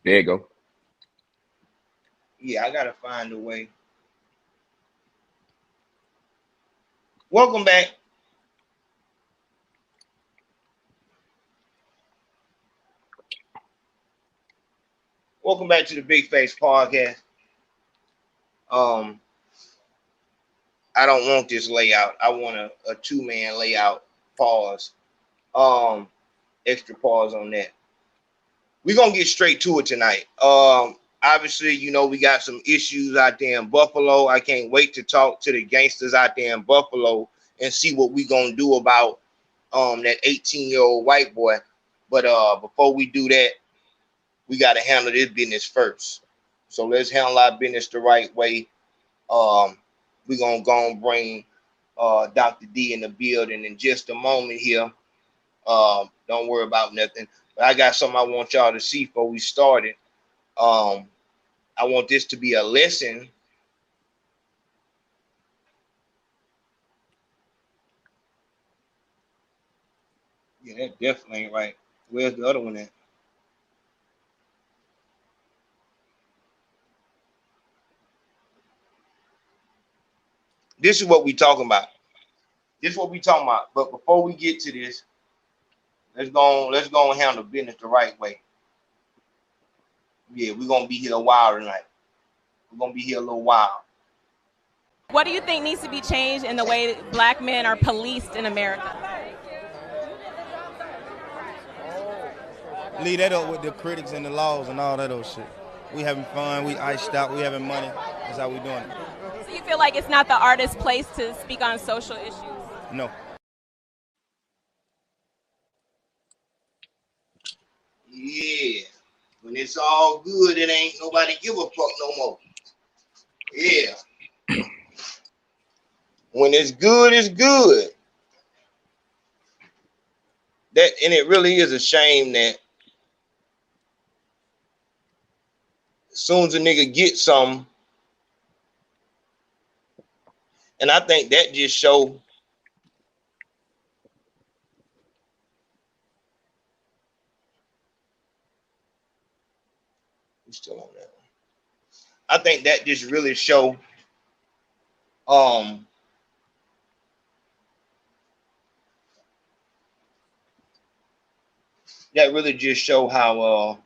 There you go. Yeah, I gotta find a way. Welcome back. Welcome back to the Big Face Podcast. Um, I don't want this layout. I want a two-man layout. Pause. Extra pause on that. We're gonna get straight to it tonight. Obviously, you know, we got some issues out there in Buffalo. I can't wait to talk to the gangsters out there in Buffalo and see what we gonna do about that 18-year-old white boy. But before we do that, we gotta handle this business first. So let's handle our business the right way. We're gonna go and bring Dr. D in the building in just a moment here. Don't worry about nothing. But I got something I want y'all to see before we started. I want this to be a lesson. Yeah, that definitely ain't right. Where's the other one at? This is what we talking about. This is what we talking about. But before we get to this, let's go and handle business the right way. Yeah, we're gonna be here a while tonight. We're gonna be here a little while. What do you think needs to be changed in the way that black men are policed in America? Leave that up with the critics and the laws and all that old shit. We having fun, we iced out, we having money. That's how we doing it. So you feel like it's not the artist's place to speak on social issues? No. Yeah. When it's all good, it ain't nobody give a fuck no more. Yeah. When it's good, it's good. That and it really is a shame that as soon as a nigga gets some, and I think that just show we're still on that. I think that just really show um that really just show how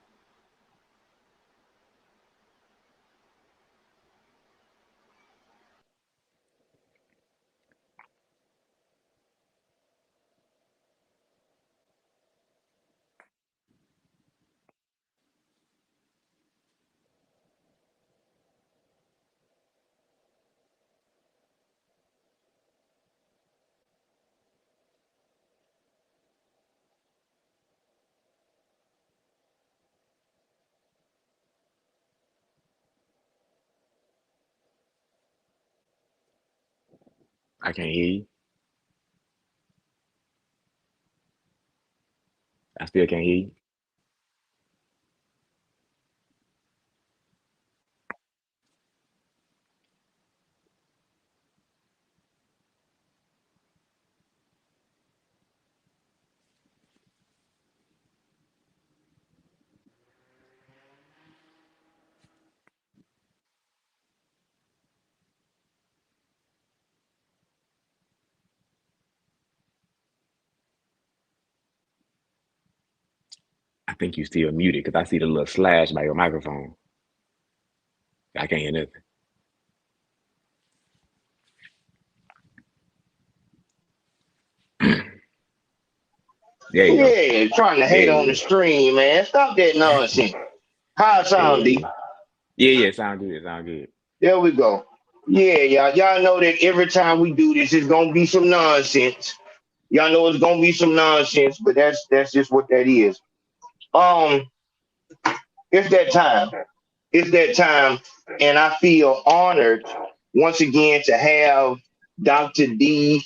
I can't hear you. I still can't hear you. I think you still muted because I see the little slash by your microphone. I can't hear nothing. There you go. yeah, trying to hate Yeah, on the yeah, stream, man. Stop that nonsense. How it yeah, sound, yeah. D? Yeah, yeah. Sound good. Sound good. There we go. Yeah, y'all know that every time we do this, it's gonna be some nonsense. Y'all know it's gonna be some nonsense, but that's just what that is. Um, it's that time. It's that time, and I feel honored once again to have Dr. D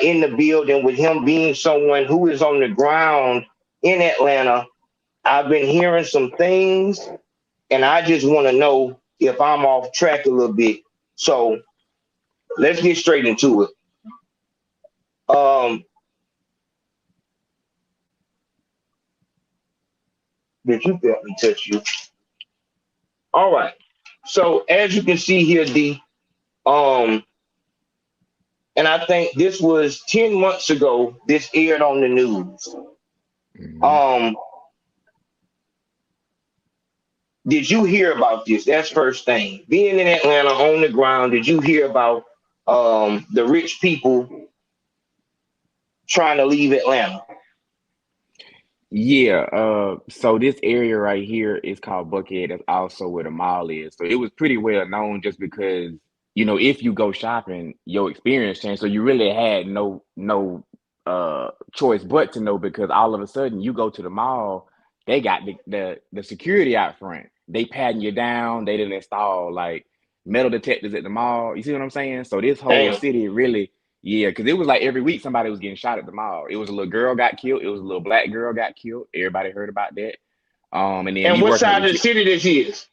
in the building with him being someone who is on the ground in Atlanta. I've been hearing some things, and I just want to know if I'm off track a little bit. So let's get straight into it. Um, did you felt me touch you? All right. So as you can see here, um, and I think this was 10 months ago. This aired on the news. Mhm. Um, did you hear about this? That's first thing. Being in Atlanta on the ground, did you hear about the rich people trying to leave Atlanta? Yeah, so this area right here is called Buckhead. That's also where the mall is. So it was pretty well known just because, if you go shopping, your experience changed. So you really had no choice but to know because all of a sudden you go to the mall, they got the security out front. They patting you down. They didn't install like metal detectors at the mall. You see what I'm saying? So this whole Damn. city really. Yeah, because it was like every week somebody was getting shot at the mall. It was a little girl got killed. It was a little black girl got killed. Everybody heard about that. And then And me what working at side of the the city this is?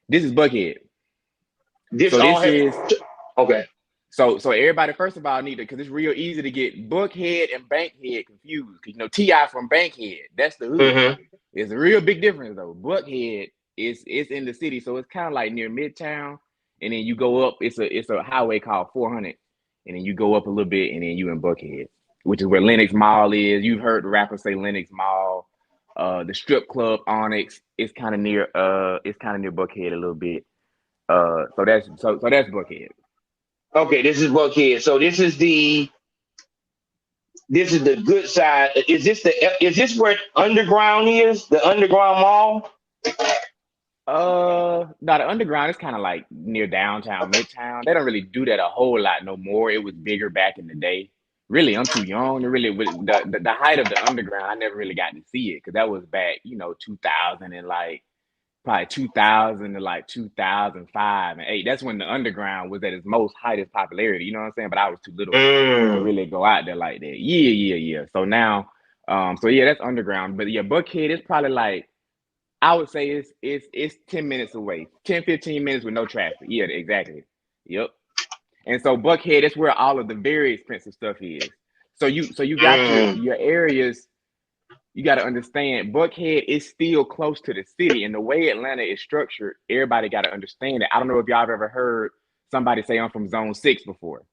this is Buckhead. This So all this had. is Okay. so everybody first of all need to because it's real easy to get Buckhead and Bankhead confused. Because T.I. from Bankhead, that's the hood. Mm-hmm. It's a real big difference though. Buckhead is in the city, so it's kind of like near Midtown, and then you go up. It's a highway called 400, and then you go up a little bit, and then you in Buckhead, which is where Lenox Mall is. You've heard the rappers say Lenox Mall. The strip club Onyx is kind of near. It's kind of near Buckhead a little bit. So that's Buckhead. Okay, this is Buckhead. So this is the good side. Is this where underground is? The underground mall? No, the underground is kind of like near downtown, Midtown. They don't really do that a whole lot no more. It was bigger back in the day. Really, I'm too young to really the height of the underground. I never really got to see it because that was back, 2000 and like probably 2000 to like 2005 and 8. That's when the underground was at its most height of popularity. You know what I'm saying? But I was too little to Mm. really go out there like that. Yeah. So now, so yeah, that's underground. But yeah, Buckhead is probably like I would say it's 10 minutes away, 10, 15 minutes with no traffic. Yeah, exactly. Yep. And so Buckhead, that's where all of the very expensive stuff is. So you got your Mm. your areas, you got to understand Buckhead is still close to the city. And the way Atlanta is structured, everybody got to understand it. I don't know if y'all have ever heard somebody say I'm from zone 6 before.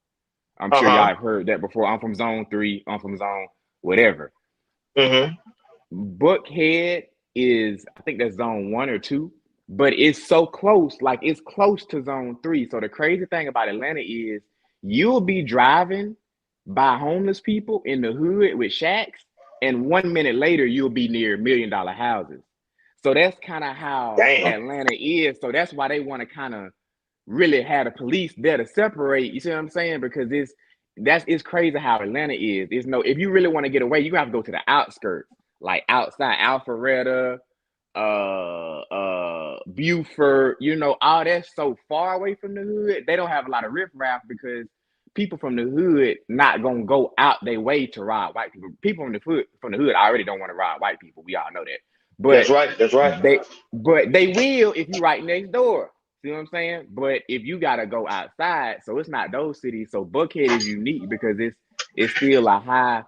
I'm sure y'all Uh-huh. have heard that before. I'm from zone 3, I'm from zone whatever. Mm-hmm. Buckhead is, I think that's zone 1 or 2, but it's so close, like it's close to zone 3. So the crazy thing about Atlanta is you'll be driving by homeless people in the hood with shacks, and 1 minute later you'll be near $1 million houses. So that's kind of how Damn. Atlanta is. So that's why they want to kind of really have the police there to separate. You see what I'm saying? Because it's crazy how Atlanta is. It's no, if you really want to get away, you have to go to the outskirts, like outside Alpharetta, Buford, all that's so far away from the hood. They don't have a lot of riffraff because people from the hood not gonna go out their way to ride white people. People from the hood already don't want to ride white people. We all know that. That's But right. That's right. they will if you right next door. See what I'm saying? But if you gotta go outside, so it's not those cities. So Buckhead is unique because it's still a high,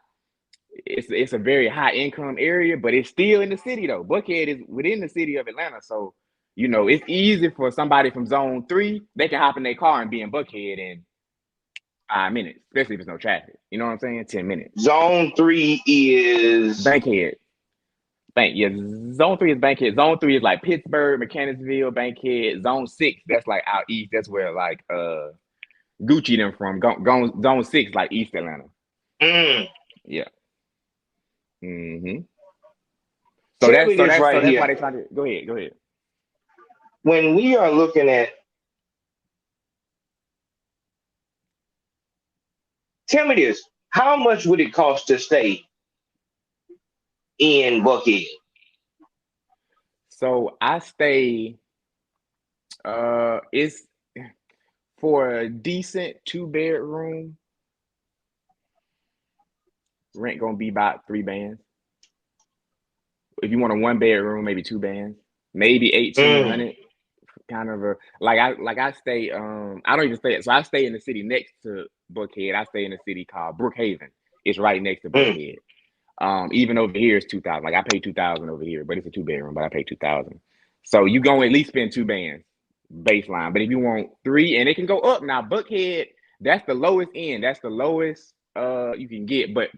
it's a very high income area, but it's still in the city though. Buckhead is within the city of Atlanta. So, it's easy for somebody from zone 3, they can hop in their car and be in Buckhead in 5 minutes, especially if there's no traffic. You know what I'm saying? 10 minutes. Zone 3 is. Bankhead. Yeah, zone 3 is Bankhead. Zone 3 is like Pittsburgh, Mechanicsville, Bankhead. Zone 6, that's like out east. That's where like Gucci them from. Zone 6, like East Atlanta. Mm. Yeah. Mm-hmm. So Tell that's me so this that's so right that's here. why they trying to go ahead. Go ahead. When we are looking at, tell me this, how much would it cost to stay in Buckhead? So I stay it's for a decent 2 bedroom, rent gonna be about 3 bands. If you want a 1 bedroom, maybe 2 bands, maybe Mm. 1,800. Kind of a I stay I don't even stay, so I stay in the city next to Buckhead. I stay in a city called Brookhaven. It's right next to Mm. Buckhead. Even over here is 2,000. Like I pay 2,000 over here, but it's a 2 bedroom, but I pay 2,000. So you gonna at least spend 2 bands baseline. But if you want 3, and it can go up now, Buckhead, that's the lowest end. That's the lowest you can get. But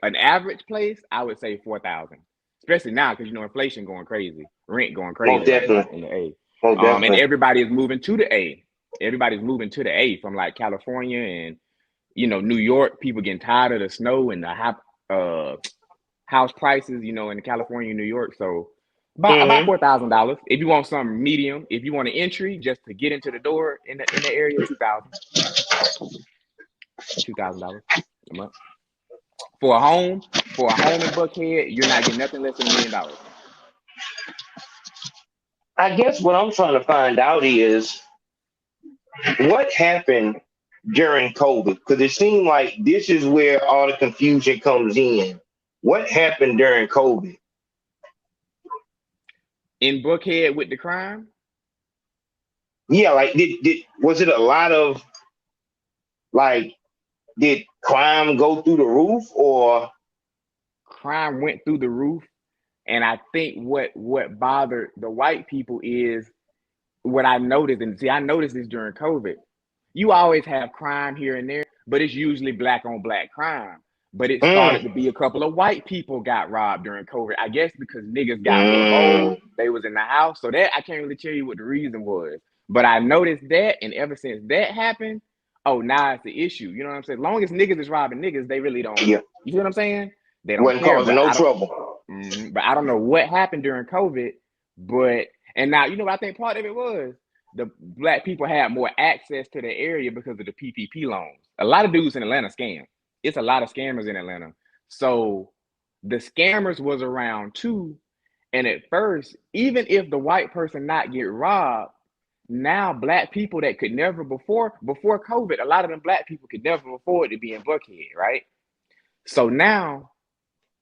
an average place, I would say 4,000. Especially now because inflation going crazy, rent going crazy Most definitely. right now in the A. Most definitely. And everybody is moving to the A. Everybody's moving to the A from like California and New York. People getting tired of the snow and the high house prices, in California and New York. So about $4,000. If you want something medium, if you want an entry just to get into the door in the area, $2,000 a month. For a home in Buckhead, you're not getting nothing less than $1 million. I guess what I'm trying to find out is what happened during COVID, because it seemed like this is where all the confusion comes in. What happened during COVID? In Buckhead with the crime? Yeah, like was it a lot of did crime go through the roof, or crime went through the roof? And I think what bothered the white people is what I noticed, and see, I noticed this during COVID. You always have crime here and there, but it's usually black on black crime. But it started to be a couple of white people got robbed during COVID. I guess because niggas got parole, they was in the house. So that I can't really tell you what the reason was. But I noticed that, and ever since that happened, now it's the issue. You know what I'm saying? As long as niggas is robbing niggas, they really don't. Yeah. You see what I'm saying? They don't wasn't care, causing no trouble. But I don't know what happened during COVID. And now, what I think part of it was the black people had more access to the area because of the PPP loans. A lot of dudes in Atlanta scam. It's a lot of scammers in Atlanta. So the scammers was around too. And at first, even if the white person not get robbed, now black people that could never before COVID, a lot of them black people could never afford to be in Buckhead, right? So now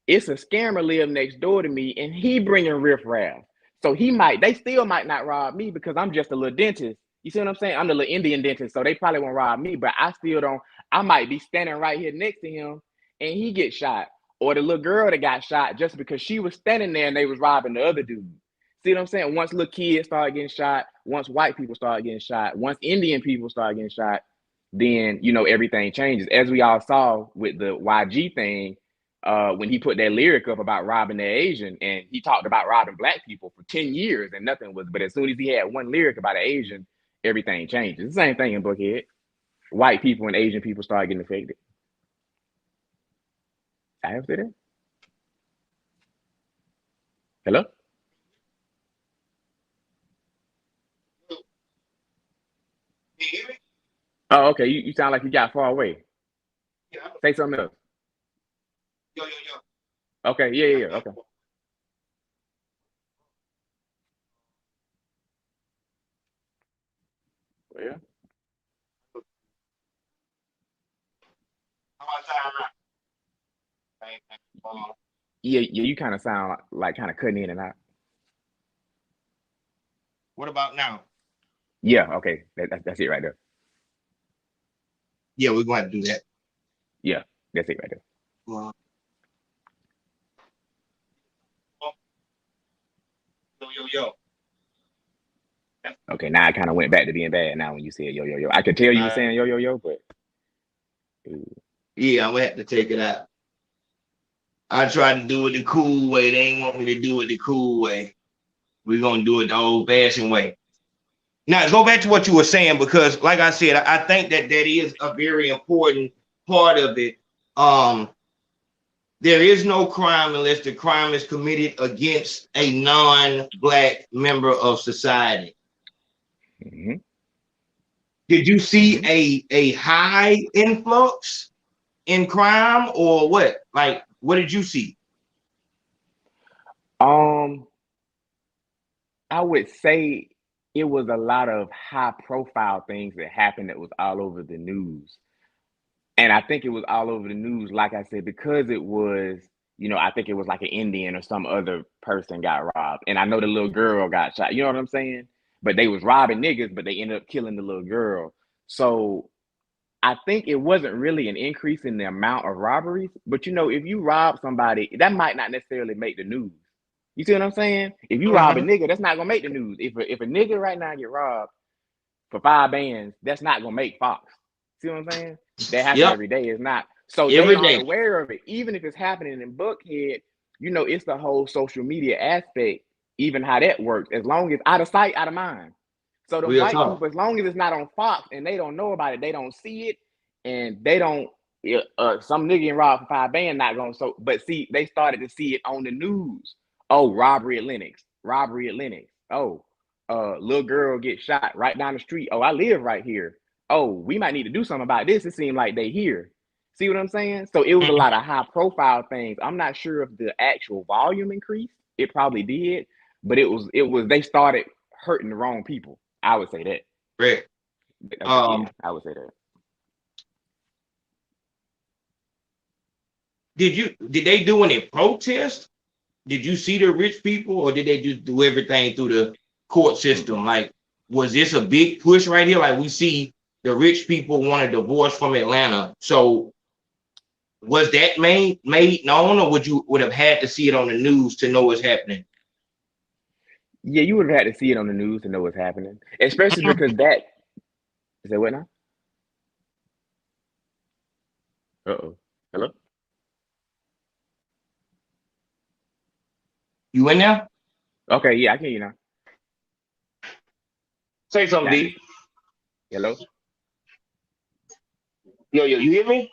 it's a scammer live next door to me, and he bringing riffraff. So they still might not rob me because I'm just a little dentist. You see what I'm saying? I'm the little Indian dentist, so they probably won't rob me, but I still don't. I might be standing right here next to him, and he gets shot. Or the little girl that got shot just because she was standing there and they was robbing the other dude. See what I'm saying? Once little kids start getting shot, once white people start getting shot, once Indian people start getting shot, then, everything changes. As we all saw with the YG thing, when he put that lyric up about robbing the Asian, and he talked about robbing black people for 10 years and nothing was, but as soon as he had one lyric about an Asian, everything changes. The same thing in Buckhead. White people and Asian people start getting affected. I have to say that. Hello? Can you hear me? Oh, okay. You sound like you got far away. Yeah. Say something else. Yo. Okay, yeah, okay. Well, yeah. How about time now? Yeah, you kind of sound like kind of cutting in and out. What about now? Yeah, okay. That's it right there. Yeah, we're going to do that. Yeah, that's it right there. Yo. Okay, now I kind of went back to being bad now when you said yo. I could tell you were saying yo, but yeah, I'm gonna have to take it out. I tried to do it the cool way. They ain't want me to do it the cool way. We're gonna do it the old-fashioned way. Now, go back to what you were saying, because like I said, I think that is a very important part of it. There is no crime unless the crime is committed against a non-black member of society. Mm-hmm. Did you see a high influx in crime, or what? Like, what did you see? I would say it was a lot of high-profile things that happened that was all over the news. And I think it was all over the news, like I said, because it was, I think it was like an Indian or some other person got robbed. And I know the little girl got shot. You know what I'm saying? But they was robbing niggas, but they ended up killing the little girl. So I think it wasn't really an increase in the amount of robberies. But, if you rob somebody, that might not necessarily make the news. You see what I'm saying? If you rob a nigga, that's not gonna make the news. If a nigga right now get robbed for 5 bands, that's not gonna make Fox. See what I'm saying? That happens every day. It's not. So they Every aren't day. aware of it. Even if it's happening in Buckhead, you know, it's the whole social media aspect, even how that works. As long as out of sight, out of mind. So the Real white talk. people, as long as it's not on Fox and they don't know about it, they don't see it, and they don't. Some nigga in robbed for 5 bands not gonna. So, but see, they started to see it on the news. Oh, robbery at Lennox. Robbery at Lennox. Oh, little girl get shot right down the street. Oh, I live right here. Oh, we might need to do something about this. It seemed like they here. See what I'm saying? So it was a lot of high profile things. I'm not sure if the actual volume increased. It probably did, but it was they started hurting the wrong people. I would say that. Right. Yeah, I would say that. Did they do any protest? Did you see the rich people, or did they just do everything through the court system? Like, was this a big push right here? Like, we see the rich people want a divorce from Atlanta. So was that made known, or would have had to see it on the news to know what's happening? Yeah, you would have had to see it on the news to know what's happening, especially because that. Is that what now? Uh-oh. Hello? You in there? Okay, yeah, I can hear you now. Say something, D. Hello? Yo, you hear me?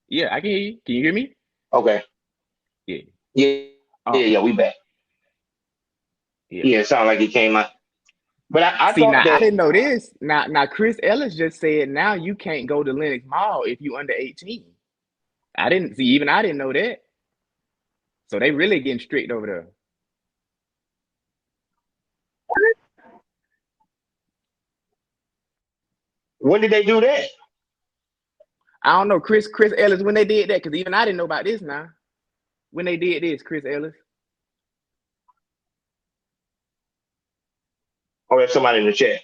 Yeah, I can hear you. Can you hear me? Okay. Yeah. Yeah, we back. Yeah, it sounded like it came out. But I see, thought now that, I didn't know this. Now Chris Ellis just said now you can't go to Lenox Mall if you under 18. I didn't know that. So they really getting strict over there. when did they do that? I don't know, Chris Ellis, when they did that, because even I didn't know about this now. When they did this, Chris Ellis. Oh, there's somebody in the chat.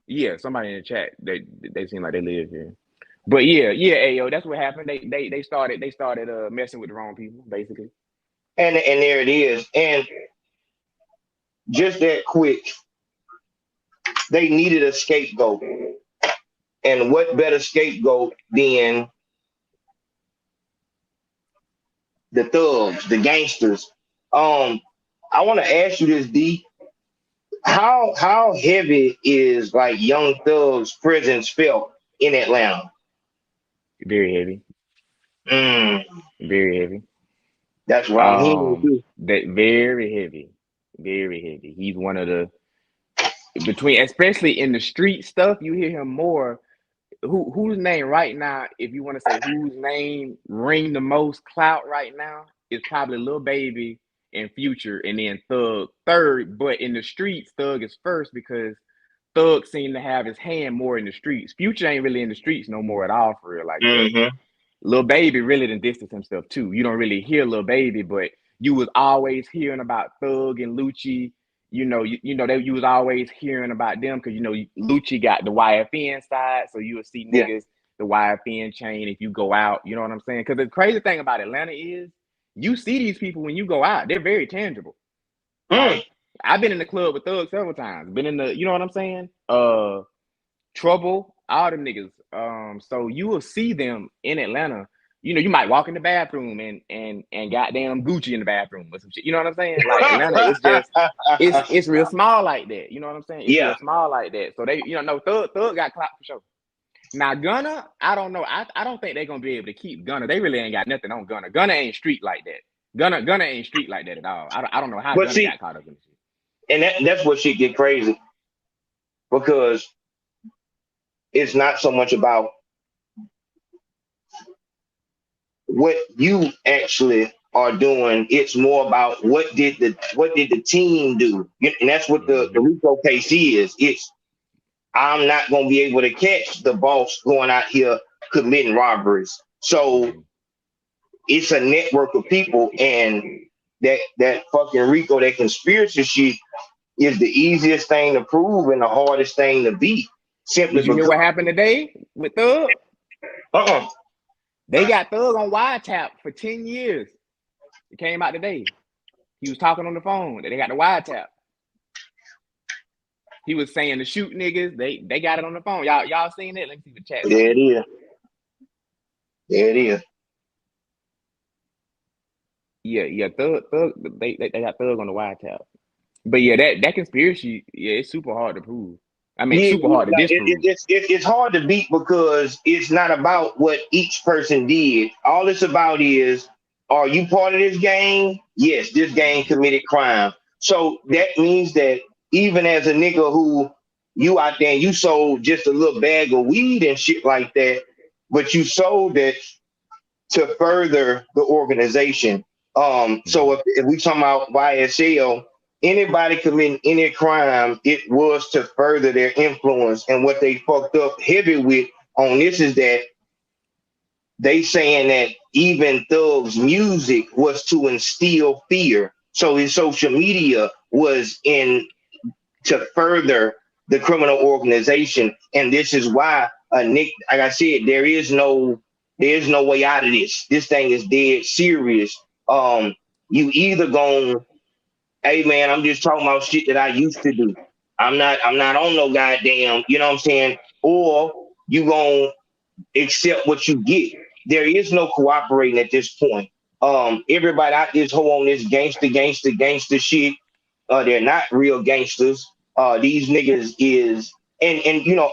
Yeah, somebody in the chat. They seem like they live here. But yeah, Ayo, that's what happened. They started messing with the wrong people, basically. And there it is. And just that quick, they needed a scapegoat. And what better scapegoat than the thugs, the gangsters? I want to ask you this, D. How heavy is like Young Thug's presence felt in Atlanta? Very heavy. Very heavy. That's what I'm hearing too. That very heavy. Very heavy. He's one of the especially in the street stuff, you hear him more. Whose name right now, if you want to say whose name ring the most clout right now, is probably Lil Baby and Future, and then Thug third. But in the streets, Thug is first because Thug seemed to have his hand more in the streets. Future ain't really in the streets no more at all for real like that. Lil Baby really done distanced himself too. You don't really hear Lil Baby, but you was always hearing about Thug and Lucci. You know, you was always hearing about them because Lucci got the YFN side, so you would see niggas the YFN chain if you go out. You know what I'm saying? Because the crazy thing about Atlanta is you see these people when you go out; they're very tangible. Like, I've been in the club with Thug several times. Been in the, you know what I'm saying? Trouble, all them niggas. So you will see them in Atlanta. You might walk in the bathroom and goddamn Gucci in the bathroom or some shit. You know what I'm saying? Like Atlanta is just it's real small like that. You know what I'm saying? It's real small like that. So they, no, Thug got clout for sure. Now Gunna, I don't know. I don't think they're gonna be able to keep Gunna. They really ain't got nothing on Gunna. Gunna ain't street like that. Gunna ain't street like that at all. I don't know how Gunna got caught up in this shit. And that's what shit get crazy. Because it's not so much about what you actually are doing. It's more about what did the team do, and that's what the RICO case is. It's I'm not going to be able to catch the boss going out here committing robberies. So it's a network of people, and that fucking RICO, that conspiracy shit, is the easiest thing to prove and the hardest thing to beat. Simply Did you hear what happened today with Thug? They got Thug on wiretap for 10 years. It came out today. He was talking on the phone. They got the wiretap. He was saying to shoot niggas. They got it on the phone. Y'all seen it? Let me see the chat. There it is. There it is. Yeah. Thug. They got Thug on the wiretap. But yeah, that conspiracy, yeah, it's super hard to prove. I mean, super hard to disprove. It's hard to beat because it's not about what each person did. All it's about is, are you part of this gang? Yes, this gang committed crime. So that means that even as a nigga who you out there and you sold just a little bag of weed and shit like that, but you sold it to further the organization. So if we talking about YSL, anybody committing any crime, it was to further their influence. And what they fucked up heavy with on this is that they saying that even Thug's music was to instill fear. So his social media was in to further the criminal organization. And this is why Nick, like I said, there's no way out of this. This thing is dead serious. You either gonna, hey man, I'm just talking about shit that I used to do. I'm not on no goddamn, you know what I'm saying? Or you gonna accept what you get. There is no cooperating at this point. Everybody out this whole on this gangster shit. They're not real gangsters. These niggas is, and you know,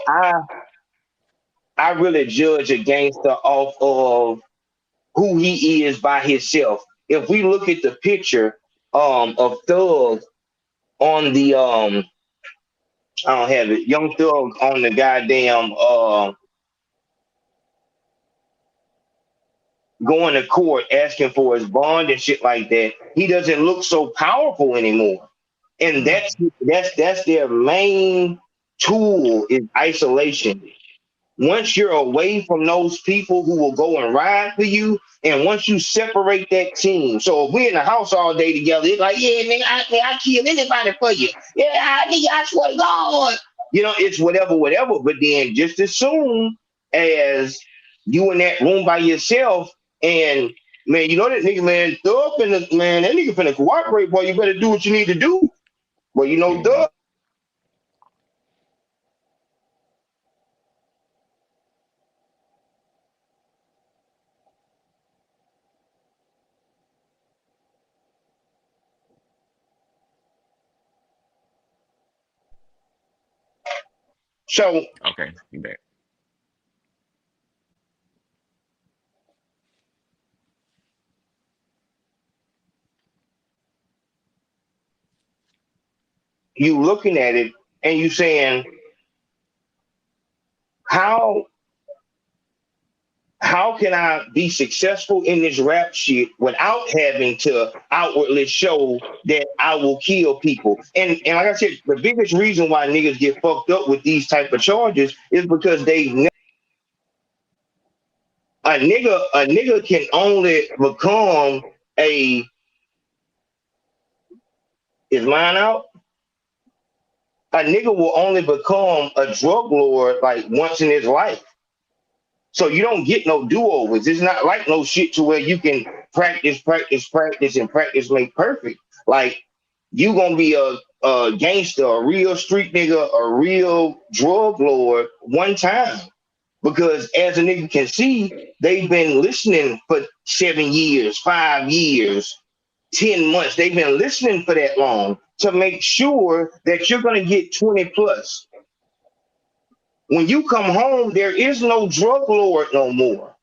I really judge a gangster off of who he is by himself. If we look at the picture of Thug on the I don't have it, Young Thug on the goddamn going to court asking for his bond and shit like that, he doesn't look so powerful anymore. And that's their main tool is isolation. Once you're away from those people who will go and ride for you, and once you separate that team, so if we're in the house all day together, it's like, yeah, nigga, I kill anybody for you. Yeah, nigga, I swear to God. You know, it's whatever. But then just as soon as you in that room by yourself, and man, you know that nigga, man, Thug finna, man, that nigga finna cooperate, boy. You better do what you need to do. Well, you know, Thug. So Okay, you bet. you looking at it and you saying, how can I be successful in this rap shit without having to outwardly show that I will kill people? And like I said, the biggest reason why niggas get fucked up with these type of charges is because a nigga can only become is mine out? A nigga will only become a drug lord like once in his life. So you don't get no do-overs. It's not like no shit to where you can practice, and practice make perfect. Like, you gonna be a gangster, a real street nigga, a real drug lord one time. Because as a nigga can see, they've been listening for 7 years, 5 years, 10 months. They've been listening for that long to make sure that you're gonna get 20 plus. When you come home, there is no drug lord no more.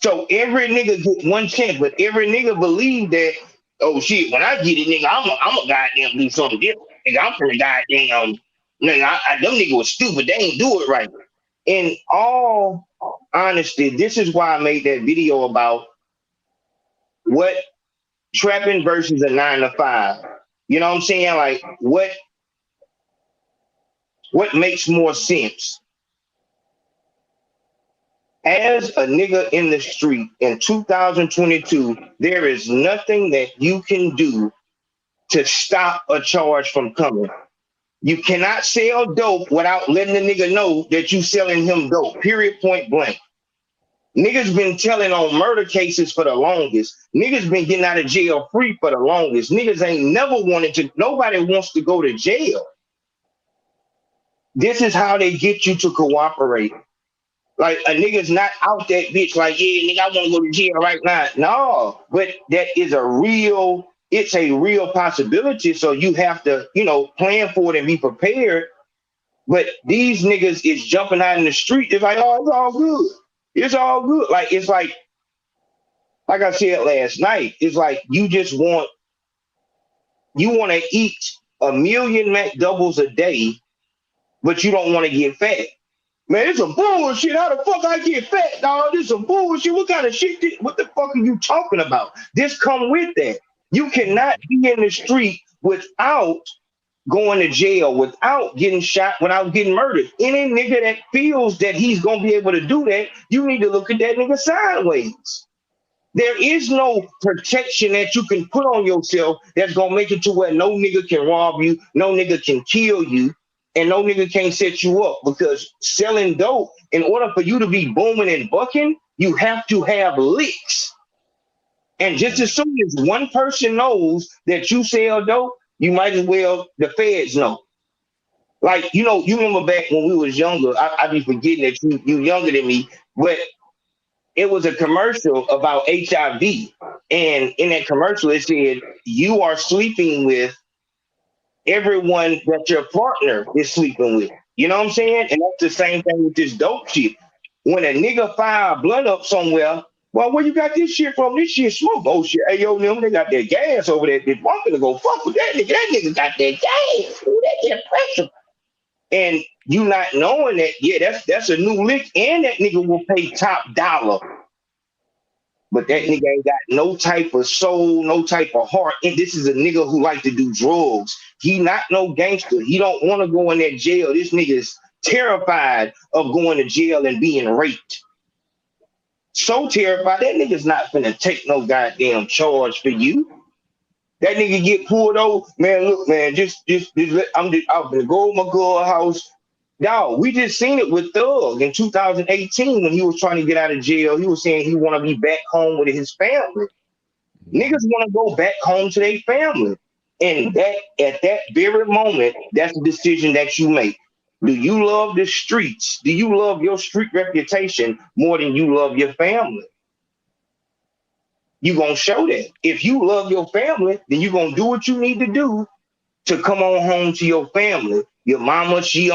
So every nigga get one chance, but every nigga believe that, oh shit, when I get it, nigga, I'm a goddamn do something different. Nigga, I'm finna goddamn, nigga, them niggas was stupid. They ain't do it right. In all honesty, this is why I made that video about what trapping versus a 9 to 5. You know what I'm saying? Like, what makes more sense? As a nigga in the street in 2022, there is nothing that you can do to stop a charge from coming. You cannot sell dope without letting the nigga know that you selling him dope, period, point blank. Niggas been telling on murder cases for the longest. Niggas been getting out of jail free for the longest. Niggas ain't never wanted to, nobody wants to go to jail. This is how they get you to cooperate. Like a nigga's not out that bitch like, yeah, nigga, I want to go to jail right now. No, but that is it's a real possibility. So you have to, plan for it and be prepared. But these niggas is jumping out in the street. It's like, oh, it's all good. It's all good. Like, it's like I said last night, it's like you want to eat 1,000,000 McDoubles a day, but you don't want to get fat. Man, it's some bullshit. How the fuck I get fat, dog? This some bullshit. What kind of shit? What the fuck are you talking about? This come with that. You cannot be in the street without going to jail, without getting shot, without getting murdered. Any nigga that feels that he's going to be able to do that, you need to look at that nigga sideways. There is no protection that you can put on yourself that's going to make it to where no nigga can rob you, no nigga can kill you, and no nigga can't set you up. Because selling dope, in order for you to be booming and bucking, you have to have licks. And just as soon as one person knows that you sell dope, you might as well, the feds know. Like, you remember back when we was younger, I be forgetting that you younger than me, but it was a commercial about HIV. And in that commercial, it said, you are sleeping with everyone that your partner is sleeping with. You know what I'm saying? And that's the same thing with this dope shit. When a nigga fire a blunt up somewhere, well, where you got this shit from? This shit smoke. Oh shit, hey yo, them, they got that gas over there. Bitch, I'm gonna go fuck with that nigga. That nigga got that gas. Ooh, that pressure. And you not knowing that, yeah, that's a new lick, and that nigga will pay top dollar. But that nigga ain't got no type of soul, no type of heart. And this is a nigga who like to do drugs. He not no gangster. He don't want to go in that jail. This nigga is terrified of going to jail and being raped. So terrified, that nigga's not finna take no goddamn charge for you. That nigga get pulled over, man. Look, man, I'm gonna go to my girl house. Dog, we just seen it with Thug in 2018 when he was trying to get out of jail. He was saying he want to be back home with his family. Niggas want to go back home to their family, and that at that very moment, that's the decision that you make. Do you love the streets? Do you love your street reputation more than you love your family? You're going to show that. If you love your family, then you're going to do what you need to do to come on home to your family. Your mama, she's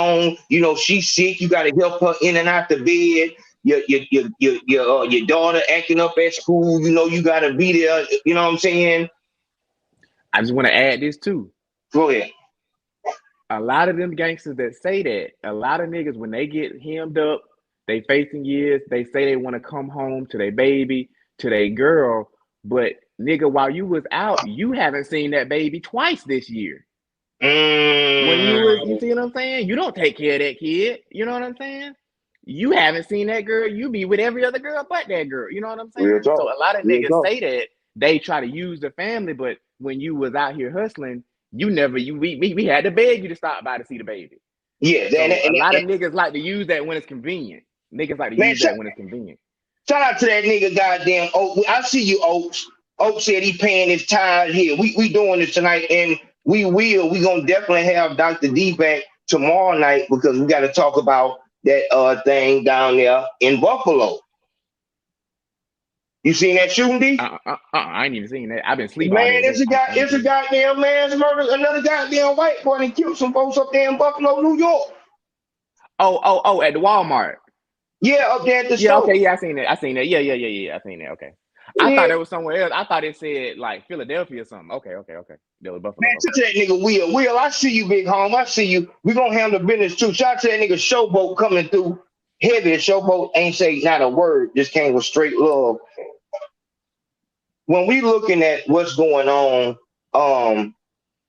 sick. You got to help her in and out the bed. Your daughter acting up at school. You got to be there. You know what I'm saying? I just want to add this too. Go ahead. A lot of them gangsters that say that, a lot of niggas, when they get hemmed up, they facing years, they say they want to come home to their baby, to their girl, but nigga, while you was out, you haven't seen that baby twice this year. When you see what I'm saying? You don't take care of that kid. You know what I'm saying? You haven't seen that girl. You be with every other girl but that girl. You know what I'm saying? So a lot of niggas say that they try to use the family, but when you was out here hustling, we had to beg you to stop by to see the baby. Yeah, so a lot of niggas like to use that when it's convenient. Niggas like to use that when it's convenient. Shout out to that nigga, goddamn Oak. I see you, Oaks. Oak said he paying his tithe here. We doing this tonight, and we gonna definitely have Dr. D back tomorrow night because we got to talk about that thing down there in Buffalo. You seen that shooting, D? I ain't even seen that. I've been sleeping. Man, it's a goddamn man's murder. Another goddamn white boy that killed some folks up there in Buffalo, New York. Oh, at the Walmart. Yeah, up there at the store. Okay, yeah, I seen that. Yeah, I seen that. Okay. I thought it was somewhere else. I thought it said like Philadelphia or something. Okay. That was Buffalo. Man, shout to that nigga Will. Will, I see you, big home. I see you. We gonna handle business too. Shout out to that nigga Showboat coming through heavy. Showboat ain't say not a word. Just came with straight love. When we looking at what's going on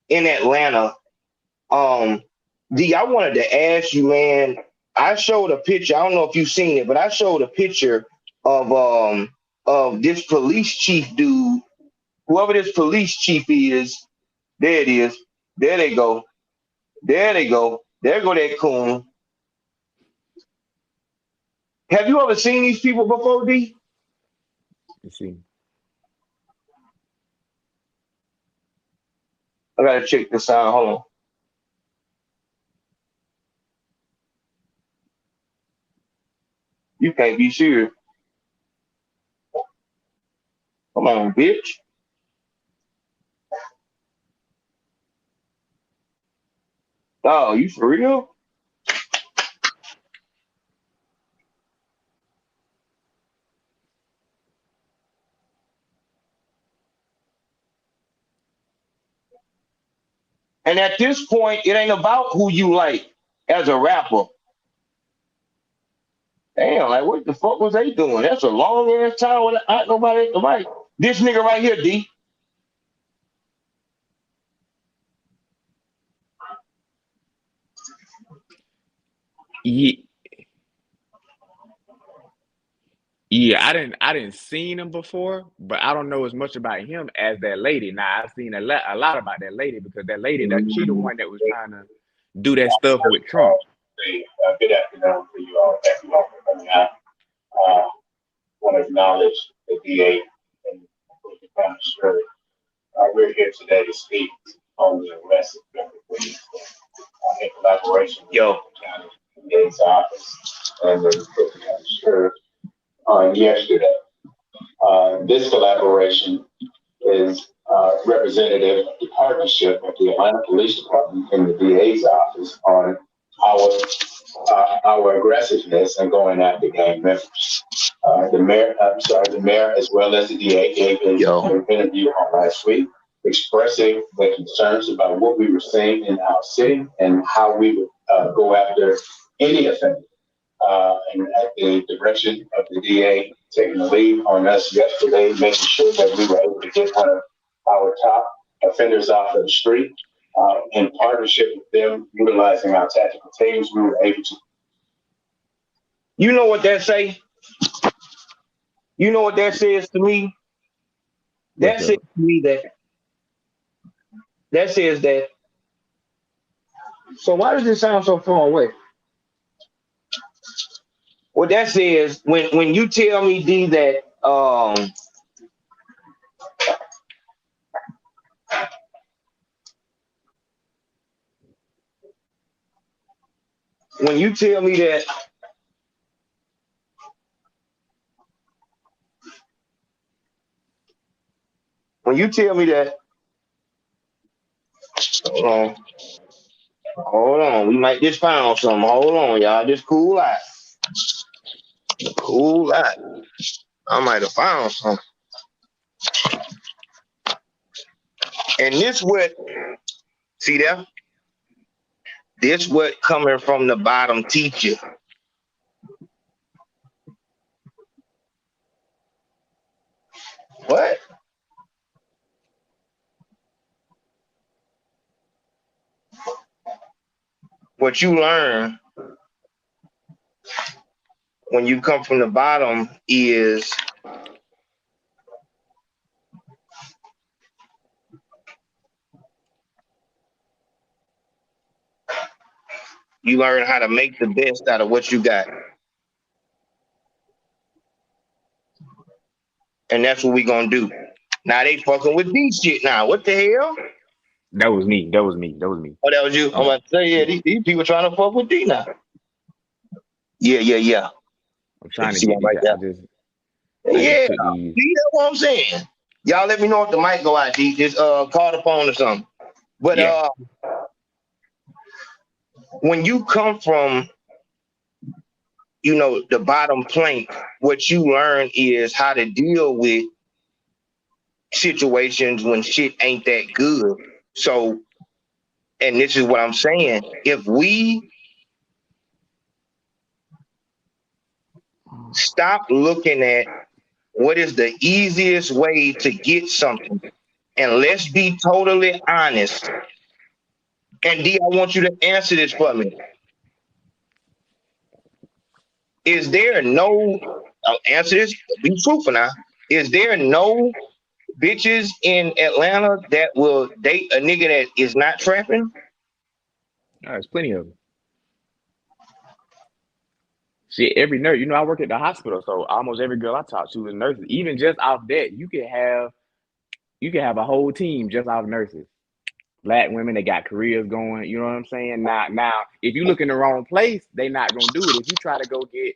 in Atlanta, D, I wanted to ask you, man. I showed a picture. I don't know if you've seen it, but I showed a picture of this police chief dude. Whoever this police chief is, there it is. There they go. There go that coon. Have you ever seen these people before, D? Let's see. I gotta check this out. Hold on. You can't be serious. Come on, bitch. Oh, you for real? And at this point, it ain't about who you like as a rapper. Damn, like what the fuck was they doing? That's a long ass time without nobody at the mic. This nigga right here, D. Yeah, yeah. I didn't seen him before, but I don't know as much about him as that lady. Now I've seen a lot about that lady because that lady, that she the one that was trying to do that stuff with Trump. Good afternoon to you all. Thank you all for coming out. I want to acknowledge the DA and the county sheriff. We're here today to speak on the arrest of Member Williams in collaboration with the county DA's office and the county sheriff yesterday. This collaboration is representative of the partnership of the Atlanta Police Department and the DA's office on our aggressiveness in going after gang members. The mayor, as well as the DA, gave an interview on last week expressing the concerns about what we were seeing in our city and how we would go after any offender. And at the direction of the DA taking the lead on us yesterday, making sure that we were able to get one of our top offenders off of the street. In partnership with them, utilizing our tactical teams, we were able to. You know what that say? You know what that says to me? That says to me that says that. So why does it sound so far away? What that says when you tell me, D, that when you tell me that hold on, we might just found something. Hold on, y'all, just cool out. I might have found something. And this what, see that? This what coming from the bottom teacher. What? What you learn when you come from the bottom is you learn how to make the best out of what you got. And that's what we gonna do. Now they fucking with these shit now. What the hell? That was me. Oh, that was you. I'm about to say, yeah, these people trying to fuck with D now. Yeah. I'm trying to get right there. Yeah, see, that's what I'm saying. Y'all let me know if the mic go out, D. Just call the phone or something. But when you come from, the bottom plank, what you learn is how to deal with situations when shit ain't that good. So, and this is what I'm saying, if we stop looking at what is the easiest way to get something, and let's be totally honest. And D, I want you to answer this for me. Is there no, I'll answer this, be truthful now. Is there no bitches in Atlanta that will date a nigga that is not trapping? There's plenty of them. Shit, every nurse, you know, I work at the hospital, so almost every girl I talk to is nurses. Even just off that, you can have a whole team just off nurses. Black women, they got careers going. You know what I'm saying? Now, if you look in the wrong place, they not gonna do it. If you try to go get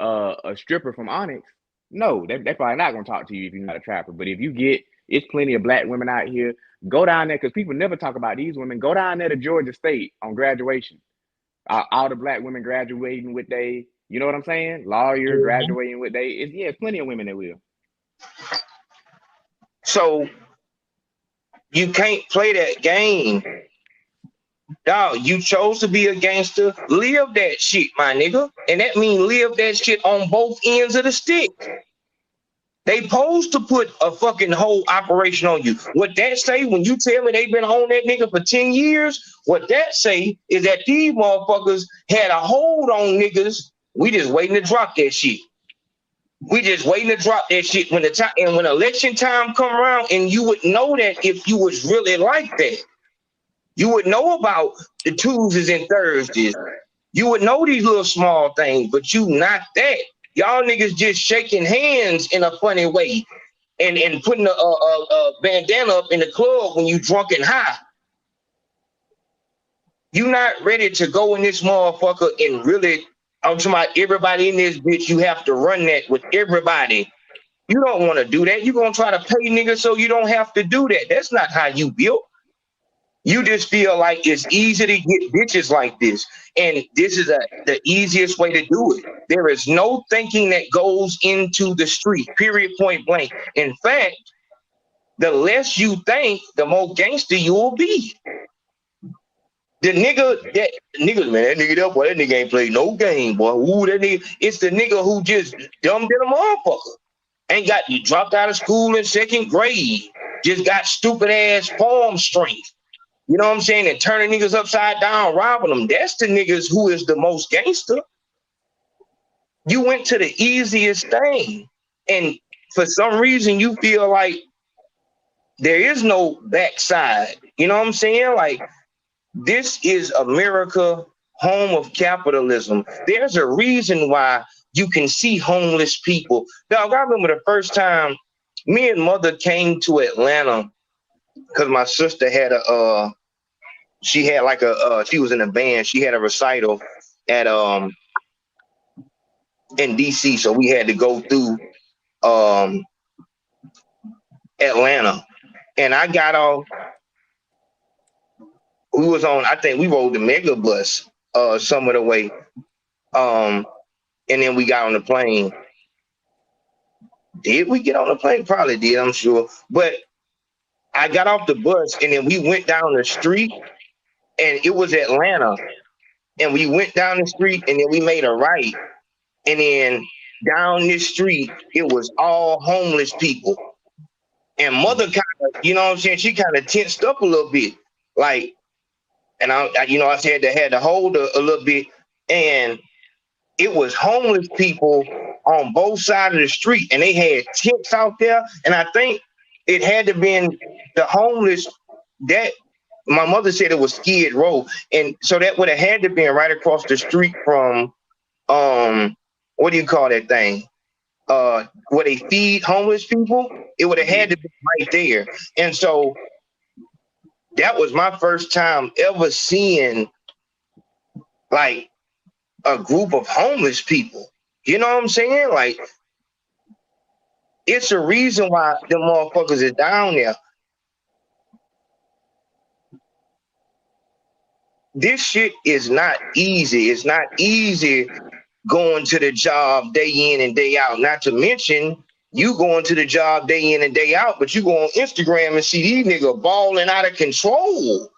a stripper from Onyx, no, they probably not gonna talk to you if you're not a trapper. But if you get, it's plenty of black women out here. Go down there because people never talk about these women. Go down there to Georgia State on graduation. All the black women graduating with they, you know what I'm saying? Lawyer graduating with they. It's plenty of women that will. So you can't play that game. Dog, you chose to be a gangster. Live that shit, my nigga. And that means live that shit on both ends of the stick. They supposed to put a fucking whole operation on you. What that say when you tell me they been on that nigga for 10 years, what that say is that these motherfuckers had a hold on niggas. We just waiting to drop that shit. We just waiting to drop that shit when the time and when election time come around, and you would know that if you was really like that. You would know about the Tuesdays and Thursdays. You would know these little small things, but you not that. Y'all niggas just shaking hands in a funny way and putting a bandana up in the club when you drunk and high. You not ready to go in this motherfucker and really, I'm talking about everybody in this bitch, you have to run that with everybody. You don't want to do that. You're going to try to pay niggas so you don't have to do that. That's not how you built. You just feel like it's easy to get bitches like this. And this is the easiest way to do it. There is no thinking that goes into the street, period, point blank. In fact, the less you think, the more gangster you will be. The nigga, man, that nigga that boy, that nigga ain't played no game, boy. Ooh, that nigga, it's the nigga who just dumbed in a motherfucker. Ain't got, you dropped out of school in 2nd grade, just got stupid ass palm strength. You know what I'm saying? And turning niggas upside down, robbing them. That's the niggas who is the most gangster. You went to the easiest thing. And for some reason, you feel like there is no backside. You know what I'm saying? Like, this is America, home of capitalism. There's a reason why you can see homeless people. Dog, I remember the first time me and mother came to Atlanta because my sister had she was in a band. She had a recital at in DC, so we had to go through Atlanta. And I got off. We was on. I think we rode the mega bus some of the way, and then we got on the plane. Did we get on the plane? Probably did. I'm sure, but I got off the bus and then we went down the street and it was Atlanta. And we went down the street and then we made a right. And then down this street, it was all homeless people. And mother kind of, you know what I'm saying? She kind of tensed up a little bit. Like, and I said they had to hold a little bit. And it was homeless people on both sides of the street. And they had tents out there. And I think it had to been the homeless that my mother said it was Skid Row. And so that would have had to been right across the street from, what do you call that thing? Where they feed homeless people. It would have had to be right there. And so that was my first time ever seeing like a group of homeless people. You know what I'm saying? Like, it's a reason why the motherfuckers is down there. This shit is not easy. It's not easy going to the job day in and day out. Not to mention you going to the job day in and day out, but you go on Instagram and see these niggas balling out of control.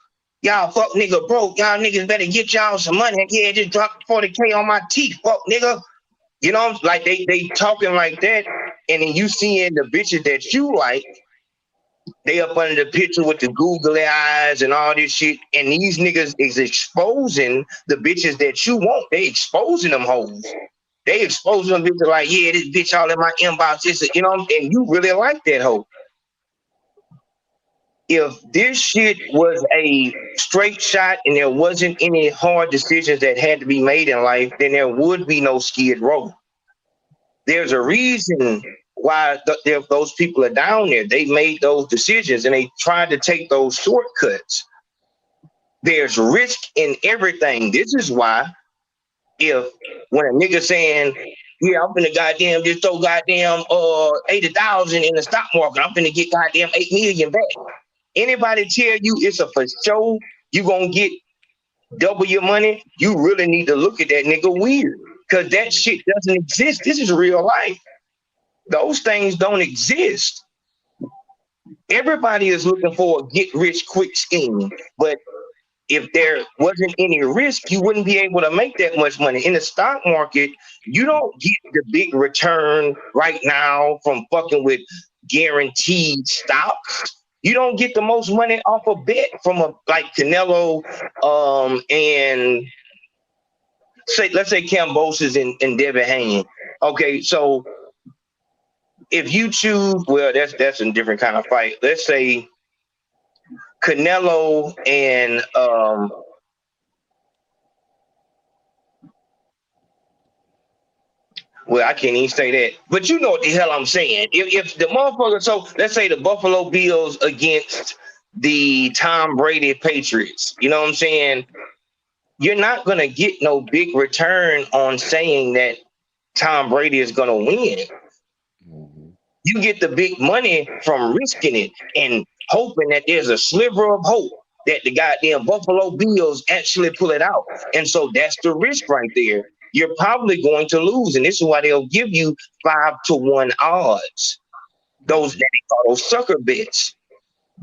Y'all fuck nigga broke. Y'all niggas better get y'all some money. Yeah, just dropped 40K on my teeth. Fuck nigga. You know, like they talking like that. And then you seeing the bitches that you like, they up under the picture with the googly eyes and all this shit. And these niggas is exposing the bitches that you want. They exposing them hoes. They exposing them bitches like, yeah, this bitch all in my inbox. You know, and you really like that hoe. if this shit was a straight shot and there wasn't any hard decisions that had to be made in life, then there would be no Skid Row. There's a reason why those people are down there. They made those decisions and they tried to take those shortcuts. There's risk in everything. This is why when a nigga saying, yeah, I'm finna goddamn just throw goddamn 80,000 in the stock market, I'm finna get goddamn 8 million back. Anybody tell you it's a for sure you gonna get double your money, you really need to look at that nigga weird, because that shit doesn't exist. This is real life. Those things don't exist. Everybody is looking for a get rich quick scheme, but if there wasn't any risk, you wouldn't be able to make that much money. In the stock market, you don't get the big return right now from fucking with guaranteed stocks. You don't get the most money off a bet from like Canelo and let's say Cambosis and Devin Haney. Okay, so if you choose, well, that's a different kind of fight. Let's say Canelo and well, I can't even say that, but you know what the hell I'm saying. If the motherfucker, so let's say the Buffalo Bills against the Tom Brady Patriots, you know what I'm saying? You're not going to get no big return on saying that Tom Brady is going to win. You get the big money from risking it and hoping that there's a sliver of hope that the goddamn Buffalo Bills actually pull it out. And so that's the risk right there. You're probably going to lose. And this is why they'll give you 5-to-1 odds. Those that they call those sucker bets.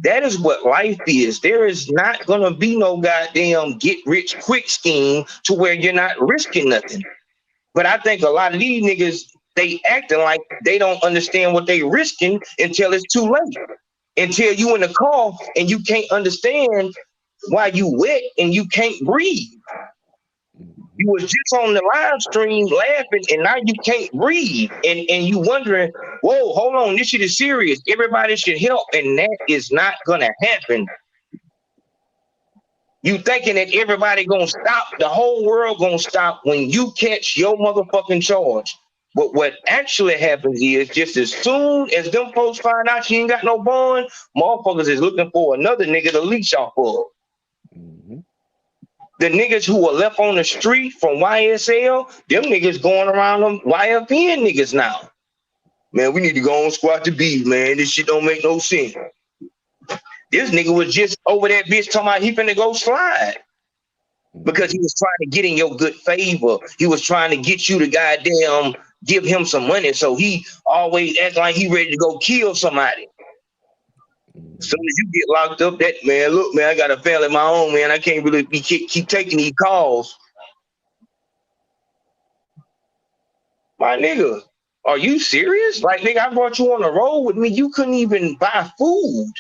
That is what life is. There is not going to be no goddamn get rich quick scheme to where you're not risking nothing. But I think a lot of these niggas, they acting like they don't understand what they risking until it's too late. Until you in the car and you can't understand why you wet and you can't breathe. You was just on the live stream laughing and now you can't breathe. And you wondering, whoa, hold on, this shit is serious. Everybody should help. And that is not going to happen. You thinking that everybody going to stop, the whole world going to stop when you catch your motherfucking charge. But what actually happens is just as soon as them folks find out you ain't got no bond, motherfuckers is looking for another nigga to leash off of. The niggas who were left on the street from YSL, them niggas going around them YFN niggas now. Man, we need to go on squat the beat, man. This shit don't make no sense. This nigga was just over that bitch talking about he finna go slide. Because he was trying to get in your good favor. He was trying to get you to goddamn give him some money. So he always act like he ready to go kill somebody. As soon as you get locked up, that man, look, man, I got a family of my own, man. I can't really keep taking these calls. My nigga, are you serious? Like, nigga, I brought you on the road with me. You couldn't even buy food.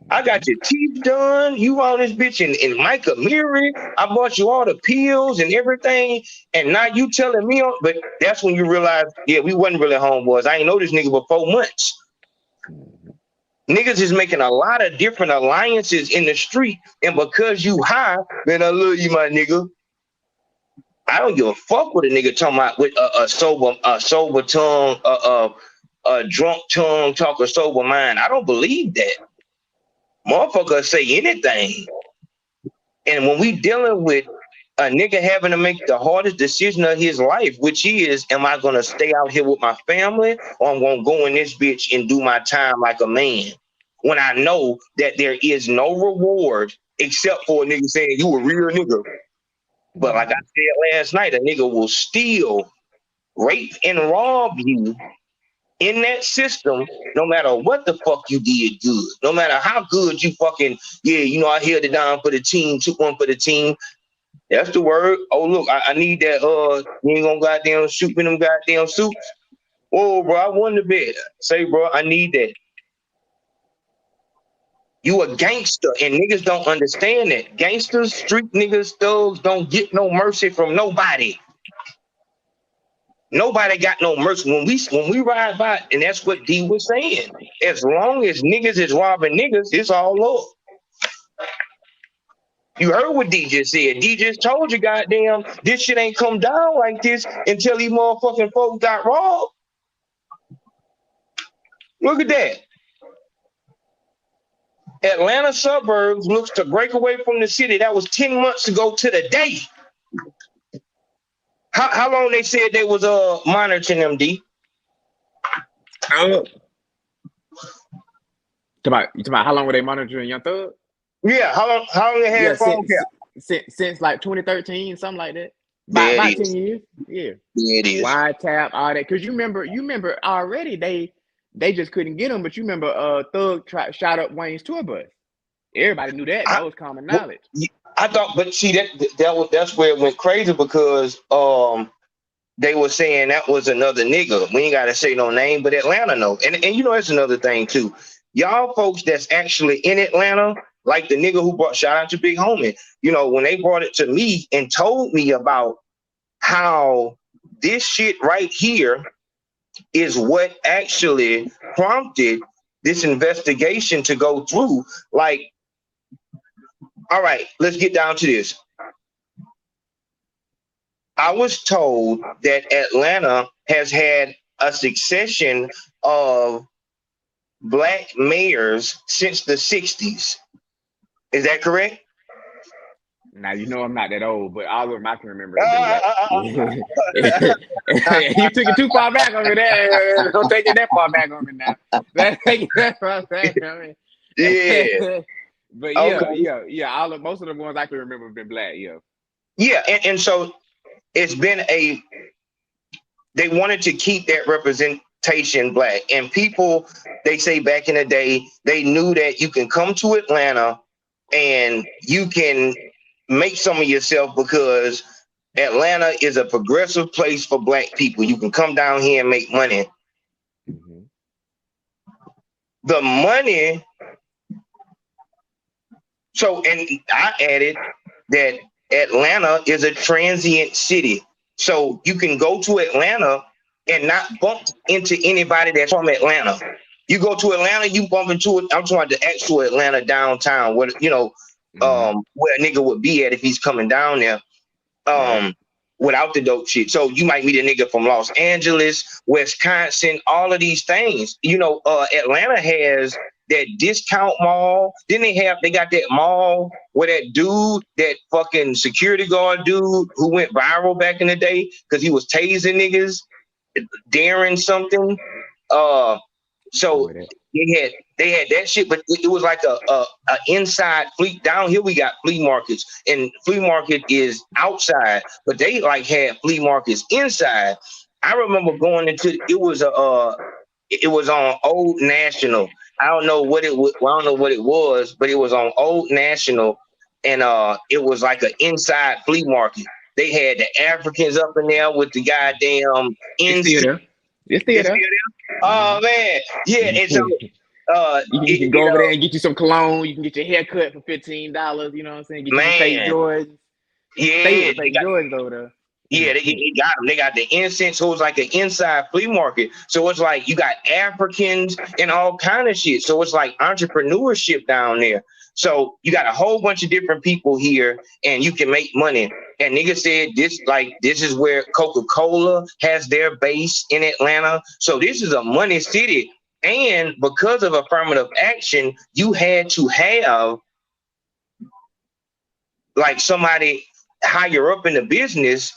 I got your teeth done. You on this bitch in Micah Miri. I bought you all the pills and everything. And now you telling me, but that's when you realize, yeah, we wasn't really homeboys. I ain't know this nigga for 4 months. Niggas is making a lot of different alliances in the street. And because you high, man, I love you, my nigga. I don't give a fuck what a nigga talking about with a sober tongue, a drunk tongue, talk a sober mind. I don't believe that. Motherfuckers say anything. And when we dealing with a nigga having to make the hardest decision of his life, which is, am I going to stay out here with my family or I'm going to go in this bitch and do my time like a man? When I know that there is no reward except for a nigga saying you a real nigga. But like I said last night, a nigga will steal, rape, and rob you in that system, no matter what the fuck you did good. No matter how good you fucking, yeah, you know, I held it down for the team, took one for the team. That's the word. Oh, look, I need that, you ain't gonna goddamn shoot me them goddamn suits. Oh, bro, I won the bet. Say, bro, I need that. You a gangster, and niggas don't understand that. Gangsters, street niggas, thugs don't get no mercy from nobody. Nobody got no mercy. When we ride by, and that's what D was saying. As long as niggas is robbing niggas, it's all love. You heard what D just said. D just told you, goddamn, this shit ain't come down like this until these motherfucking folks got robbed. Look at that. Atlanta suburbs looks to break away from the city. That was 10 months ago to the day. How long they said they was monitoring them, D? You talking about how long were they monitoring Young Thug? Yeah, how long they had phone cap? Since like 2013, something like that. About 10 years. Yeah. It is. Wide tap, all that. Because you remember already they just couldn't get him, but you remember Thug shot up Wayne's tour bus. Everybody knew that. That was common knowledge. I thought, but see that's where it went crazy because they were saying that was another nigga. We ain't gotta say no name, but Atlanta know. And you know, that's another thing too. Y'all folks that's actually in Atlanta, like the nigga who shout out to Big Homie, you know, when they brought it to me and told me about how this shit right here is what actually prompted this investigation to go through. Like, all right, let's get down to this. I was told that Atlanta has had a succession of black mayors since the 60s. Is that correct? Now, you know I'm not that old, but all of them I can remember. You took it too far back on me there. Don't take it that far back on me now. Take it that far back on me. Yeah. But yeah, most of the ones I can remember have been black, yeah. Yeah, and so it's been they wanted to keep that representation black. And people, they say back in the day, they knew that you can come to Atlanta and you can make some of yourself because Atlanta is a progressive place for black people. You can come down here and make money. Mm-hmm. The money. So, and I added that Atlanta is a transient city. So you can go to Atlanta and not bump into anybody that's from Atlanta. You go to Atlanta, you bump into it. I'm talking about the actual Atlanta downtown, where where a nigga would be at if he's coming down there, without the dope shit. So you might meet a nigga from Los Angeles, Wisconsin, all of these things. You know, Atlanta has that discount mall. Then they got that mall where that dude, that fucking security guard dude who went viral back in the day because he was tasing niggas, daring something. So they had that shit, but it was like a inside flea. Down here we got flea markets, and flea market is outside, but they like had flea markets inside. I remember going into it was on Old National. I don't know what it was. Well, I don't know what it was, but it was on Old National, and it was like an inside flea market. They had the Africans up in there with the goddamn insect. It's theater. Oh man, yeah. And so you can go over there and get you some cologne. You can get your hair cut for $15. You know what I'm saying? Get you some fake Jordans. Yeah, fake Jordans over there. Yeah, they got them. They got the incense. So it's like an inside flea market. So it's like you got Africans and all kind of shit. So it's like entrepreneurship down there. So you got a whole bunch of different people here, and you can make money. And nigga said this is where Coca-Cola has their base in Atlanta. So this is a money city. And because of affirmative action, you had to have like somebody higher up in the business,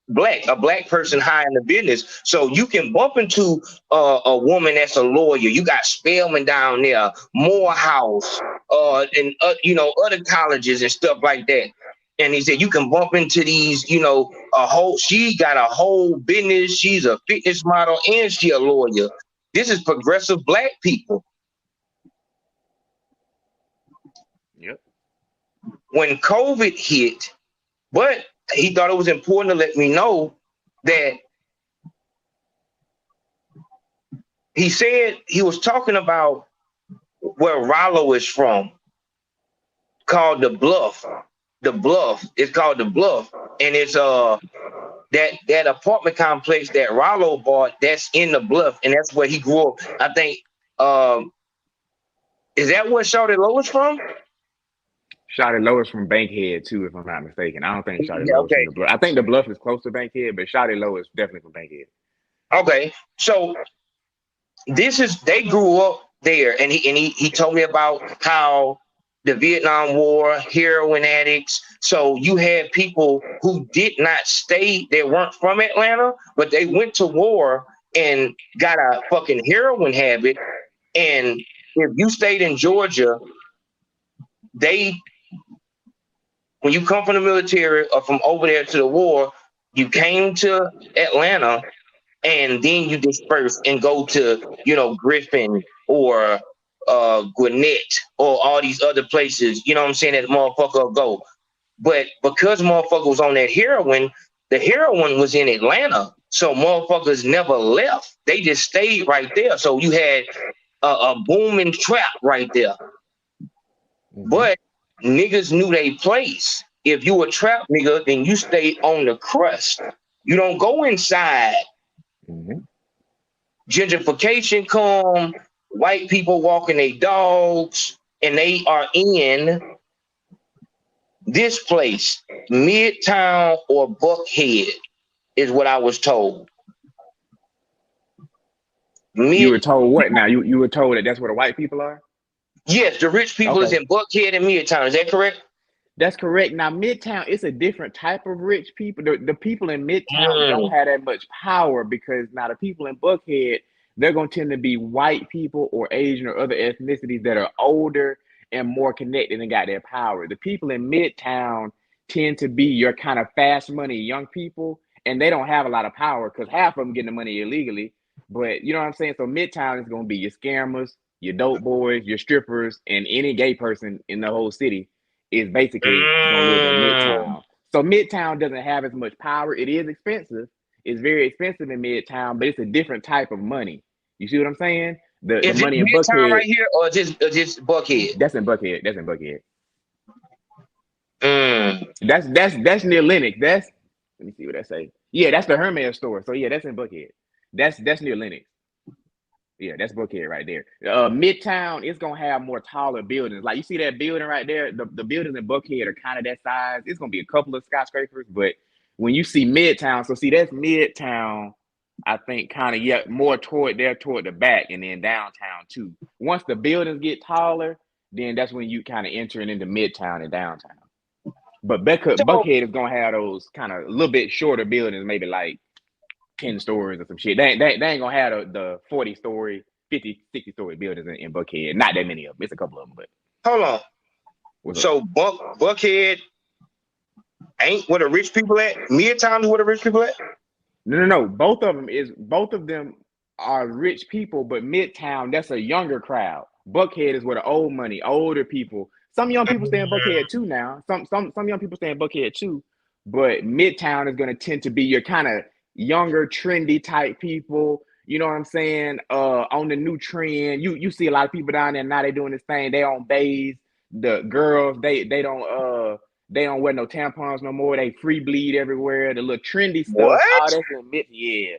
a black person high in the business. So you can bump into a woman that's a lawyer. You got Spelman down there, Morehouse, and other colleges and stuff like that. And he said you can bump into these, she got a whole business. She's a fitness model and she a lawyer. This is progressive black people. Yep. When COVID hit, but he thought it was important to let me know that he said he was talking about where Rollo is from, called the Bluff. The Bluff. It's called the Bluff. And it's that apartment complex that Rollo bought, that's in the Bluff, and that's where he grew up. I think. Is that where Shawty Lois from? Shawty Lois from Bankhead too, if I'm not mistaken. I don't think Shawty Yeah, Lois from okay. the Bluff. I think the Bluff is close to Bankhead, but Shawty Lois definitely from Bankhead. Okay, so they grew up there, and he told me about how the Vietnam War, heroin addicts. So you had people who did not stay, they weren't from Atlanta, but they went to war and got a fucking heroin habit. And if you stayed in Georgia, when you come from the military or from over there to the war, you came to Atlanta and then you disperse and go to, Griffin or Gwinnett or all these other places, you know what I'm saying, that motherfucker will go. But because motherfucker was on that heroin, the heroin was in Atlanta. So motherfuckers never left. They just stayed right there. So you had a booming trap right there. Mm-hmm. But niggas knew their place. If you a trap nigga, then you stay on the crust. You don't go inside. Mm-hmm. Gentrification come, white people walking their dogs, and they are in this place, Midtown or Buckhead, is what I was told. You were told what now? You were told that that's where the white people are? Yes, the rich people is in Buckhead and Midtown. Is that correct? That's correct. Now, Midtown, it's a different type of rich people. The people in Midtown don't have that much power because now the people in Buckhead, they're going to tend to be white people or Asian or other ethnicities that are older and more connected and got their power. The people in Midtown tend to be your kind of fast money young people, and they don't have a lot of power because half of them getting the money illegally. But you know what I'm saying? So Midtown is going to be your scammers, your dope boys, your strippers, and any gay person in the whole city is basically gonna live in Midtown. So Midtown doesn't have as much power. It is expensive. It's very expensive in Midtown, but it's a different type of money. You see what I'm saying? The money in Buckhead right here, or just Buckhead? That's in Buckhead. That's in Buckhead. That's near Lenox. Let me see what that say. Yeah, that's the Hermes store. So yeah, that's in Buckhead. That's near Lenox. Yeah, that's Buckhead right there. Midtown is gonna have more taller buildings. Like you see that building right there, the buildings in Buckhead are kind of that size. It's gonna be a couple of skyscrapers, but when you see Midtown, so see that's Midtown, I think kind of more toward the back, and then downtown too. Once the buildings get taller, then that's when you kind of entering into Midtown and downtown. But Buckhead is gonna have those kind of a little bit shorter buildings, maybe like 10 stories or some shit. They ain't gonna have the 40-story, 50, 60-story buildings in Buckhead. Not that many of them. It's a couple of them, but hold on. So Buckhead ain't where the rich people at? Midtown is where the rich people at? No. Both of them are rich people, but Midtown, that's a younger crowd. Buckhead is where the old money, older people. Some young people stay in Buckhead too now. Some young people stay in Buckhead too, but Midtown is gonna tend to be your kind of younger, trendy type people, you know what I'm saying? On the new trend, you see a lot of people down there now. They doing this thing. They on bays. The girls, they don't wear no tampons no more. They free bleed everywhere. The little trendy stuff. What? All that's in yeah,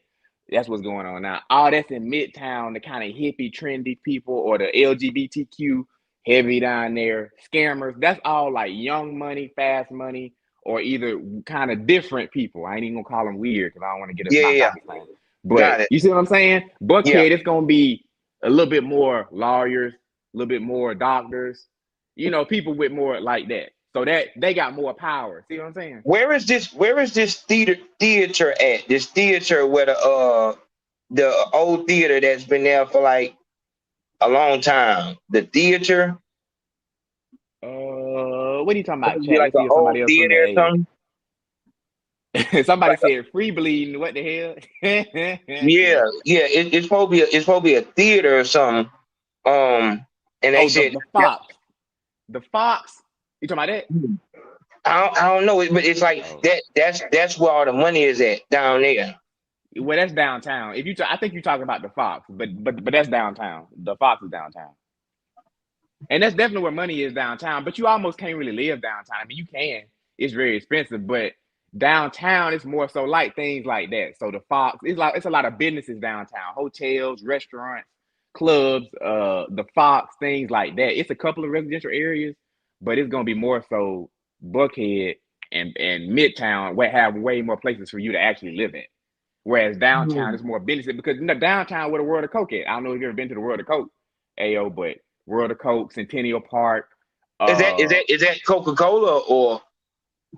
that's what's going on now. All that's in Midtown. The kind of hippie, trendy people, or the LGBTQ heavy down there. Scammers. That's all like young money, fast money. Or either kind of different people. I ain't even gonna call them weird because I don't want to get us knocked out. But you see what I'm saying? Buckhead, it's gonna be a little bit more lawyers, a little bit more doctors, people with more like that. So that they got more power. See what I'm saying? Where is this theater at? This theater where the old theater that's been there for like a long time. The theater. What are you talking about, Chad? Like an old theater or something? Somebody like said free bleeding. What the hell? yeah. It's supposed to be a theater or something. And they said the Fox. The Fox. You talking about that? I don't know, but it's like that's where all the money is at down there. Well, that's downtown. I think you're talking about the Fox, but that's downtown. The Fox is downtown. And that's definitely where money is downtown, but you almost can't really live downtown. I mean, you can. It's very expensive, but Downtown is more so like things like that. So the Fox, it's a lot of businesses downtown, hotels, restaurants, clubs, the Fox, things like that. It's a couple of residential areas, but it's gonna be more so Buckhead and Midtown have way more places for you to actually live in. Whereas downtown is more business because downtown where the World of Coke at. I don't know if you've ever been to the World of Coke, AO, but World of Coke, Centennial Park. Is that Coca-Cola or?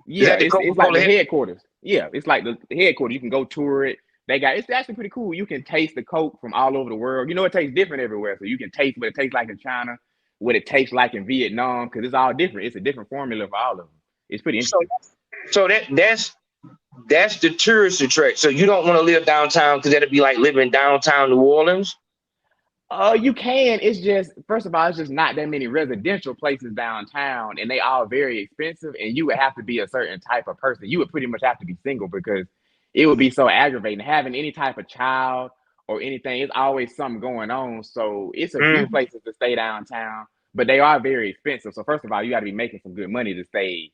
Yeah, it's like the headquarters. Yeah, it's like the headquarters. You can go tour it. It's actually pretty cool. You can taste the Coke from all over the world. You know, it tastes different everywhere. So you can taste what it tastes like in China, what it tastes like in Vietnam, because it's all different. It's a different formula for all of them. It's pretty interesting. So that's the tourist attraction. So you don't want to live downtown because that'd be like living downtown New Orleans? You can. It's just, first of all, it's just not that many residential places downtown, and they all very expensive, and you would have to be a certain type of person. You would pretty much have to be single because it would be so aggravating. Having any type of child or anything, it's always something going on. So it's a few places to stay downtown, but they are very expensive. So first of all, you got to be making some good money to stay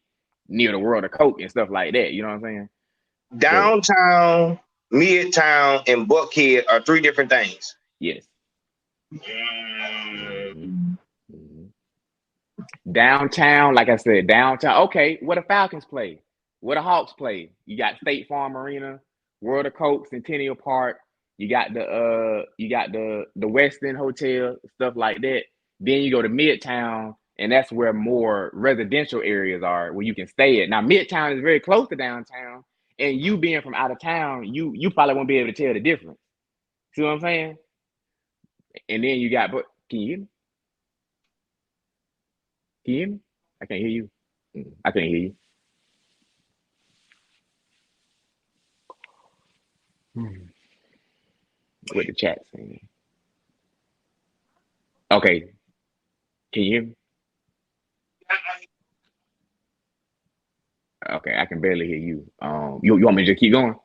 near the World of Coke and stuff like that. You know what I'm saying? Downtown, Midtown, and Buckhead are three different things. Yes. Downtown, like I said, downtown. Okay, where the Falcons play, where the Hawks play. You got State Farm Arena, World of Coke, Centennial Park. You got the Westin Hotel, stuff like that. Then you go to Midtown, and that's where more residential areas are where you can stay at. Now, Midtown is very close to downtown, and you being from out of town, you probably won't be able to tell the difference. See what I'm saying? And then you got, but can you hear me? Can you hear me? I can't hear you. I can't hear you. What the chat saying? Okay. Can you hear me? Okay, I can barely hear you. You want me to just keep going?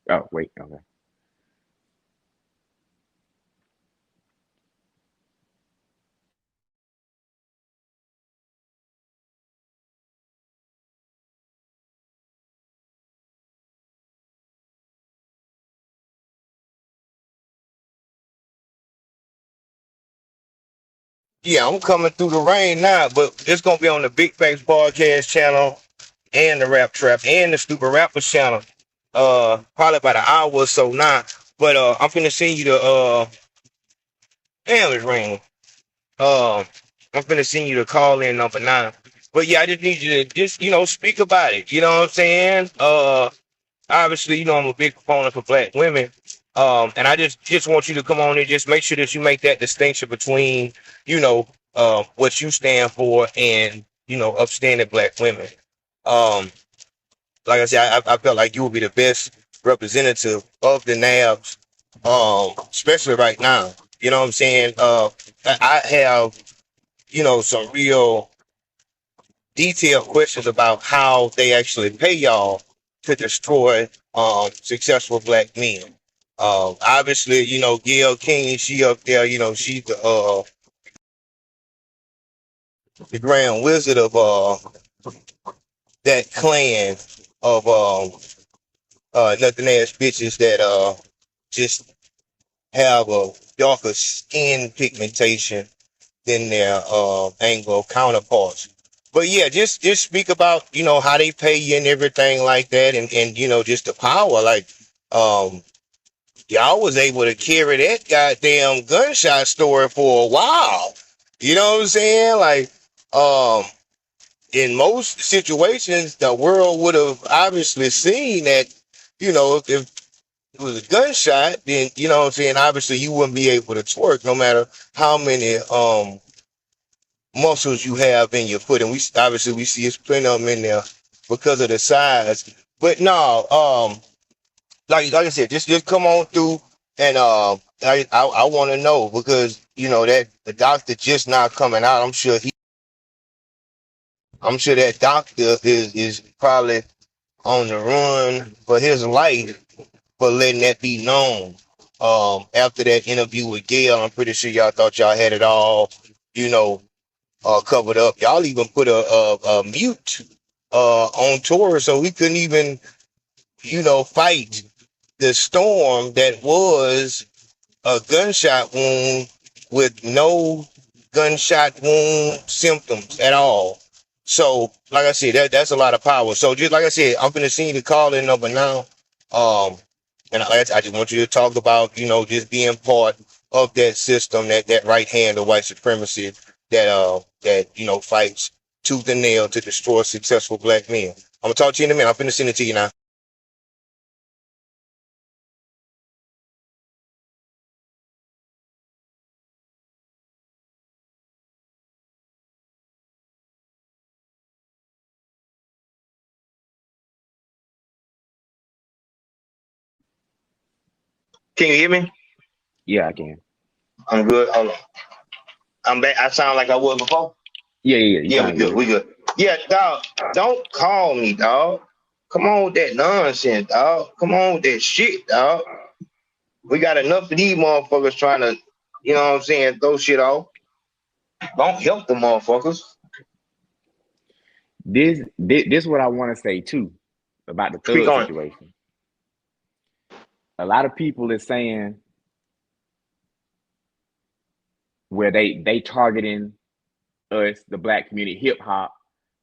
Oh, wait, okay. Yeah, I'm coming through the rain now, but it's gonna be on the Big Facts Podcast channel and the Rap Trap and the Stupid Rappers channel. Probably about an hour or so now. But I'm finna send you the damn, it's raining. I'm finna send you the call in number 9. But yeah, I just need you to just speak about it. You know what I'm saying? Obviously, I'm a big proponent for Black women. And I just want you to come on and just make sure that you make that distinction between, what you stand for and, upstanding Black women. Like I said, I felt like you would be the best representative of the NABs, especially right now. You know what I'm saying? I have, some real detailed questions about how they actually pay y'all to destroy successful Black men. Obviously, Gail King, she up there, she's the grand wizard of that clan of nothing ass bitches that just have a darker skin pigmentation than their Anglo counterparts. But yeah, just speak about, how they pay you and everything like that, and just the power. Like y'all was able to carry that goddamn gunshot story for a while. You know what I'm saying? Like, in most situations, the world would have obviously seen that, if it was a gunshot, then, what I'm saying, obviously you wouldn't be able to twerk no matter how many muscles you have in your foot. And we see it's plenty of them in there because of the size. But no, like I said, just come on through, and I want to know, because that the doctor just not coming out. I'm sure that doctor is probably on the run for his life for letting that be known. After that interview with Gail, I'm pretty sure y'all thought y'all had it all, covered up. Y'all even put a mute on tour, so we couldn't even, fight the storm that was a gunshot wound with no gunshot wound symptoms at all. So, like I said, that's a lot of power. So, just like I said, I'm gonna send you the call-in number now. And I just want you to talk about, just being part of that system, that right hand of white supremacy that fights tooth and nail to destroy successful black men. I'm gonna talk to you in a minute. I'm finna send it to you now. Can you hear me? Yeah, I can. I'm good. Hold on. I'm back. I sound like I was before. Yeah. Yeah, we good. We good. Yeah, dog. Don't call me, dog. Come on with that nonsense, dog. Come on with that shit, dog. We got enough of these motherfuckers trying to, throw shit off. Don't help the motherfuckers. This is what I want to say too about the thug situation. A lot of people is saying where they targeting us, the black community, hip hop,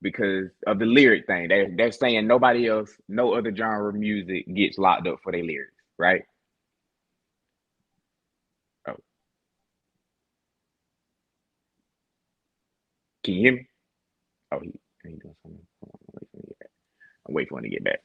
because of the lyric thing. They're saying nobody else, no other genre of music gets locked up for their lyrics, right? Oh. Can you hear me? Oh, he doing something. I'm waiting for him to get back.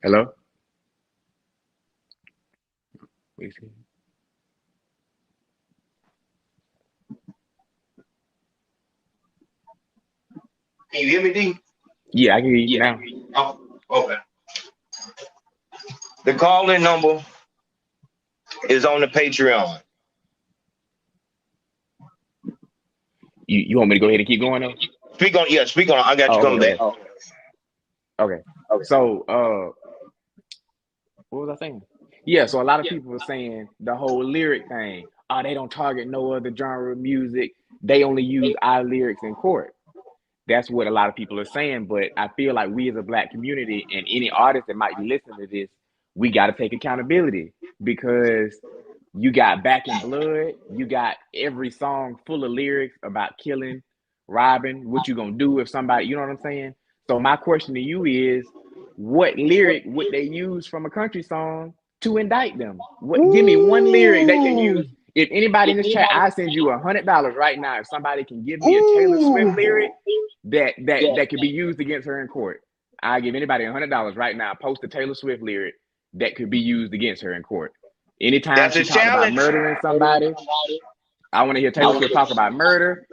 Hello? Wait, see. Can you hear me, D? Yeah, I can hear you now. Oh, okay. The call-in number is on the Patreon. You want me to go ahead and keep going though? Speak on. I got you coming back. Okay. So what was I saying? Yeah, so a lot of people are saying the whole lyric thing. They don't target no other genre of music. They only use our lyrics in court. That's what a lot of people are saying. But I feel like we as a black community and any artist that might be listening to this, we got to take accountability, because you got Back in Blood. You got every song full of lyrics about killing, robbing, what you gonna do if somebody, you know what I'm saying? So my question to you is, what lyric would they use from a country song to indict them? Give me one lyric they can use. If anybody in this chat, I send you $100 right now. If somebody can give me a Taylor Swift lyric that could be used against her in court, I give anybody $100 right now. Post a Taylor Swift lyric that could be used against her in court. Anytime she talks about murdering somebody, I want to hear Taylor Swift talk about murder.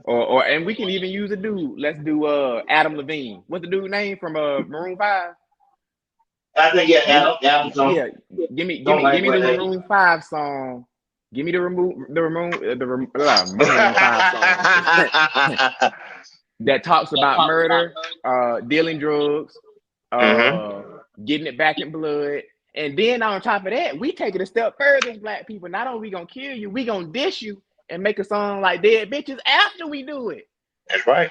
And we can even use a dude. Let's do Adam Levine. What's the dude name from Maroon 5? I think Adam. Yeah, give me the Maroon 5 song. Give me the Maroon 5 song that talks about murder, dealing drugs, getting it back in blood. And then on top of that, we take it a step further as black people. Not only we gonna kill you, we gonna dish you and make a song like Dead Bitches after we do it. That's right.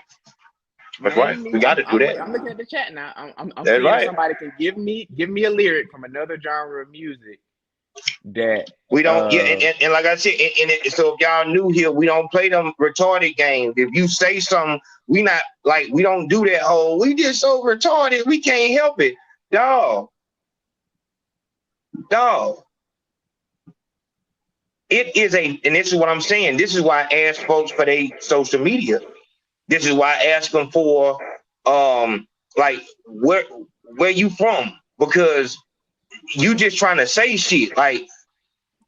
That's right. We got to do that. I'm looking at the chat now. I'm seeing if somebody can give me a lyric from another genre of music that we don't. And like I said, so if y'all new here, we don't play them retarded games. If you say something, we don't do that whole. We just so retarded, we can't help it, dog. It is and this is what I'm saying. This is why I ask folks for their social media. This is why I ask them for where you from, because you just trying to say shit like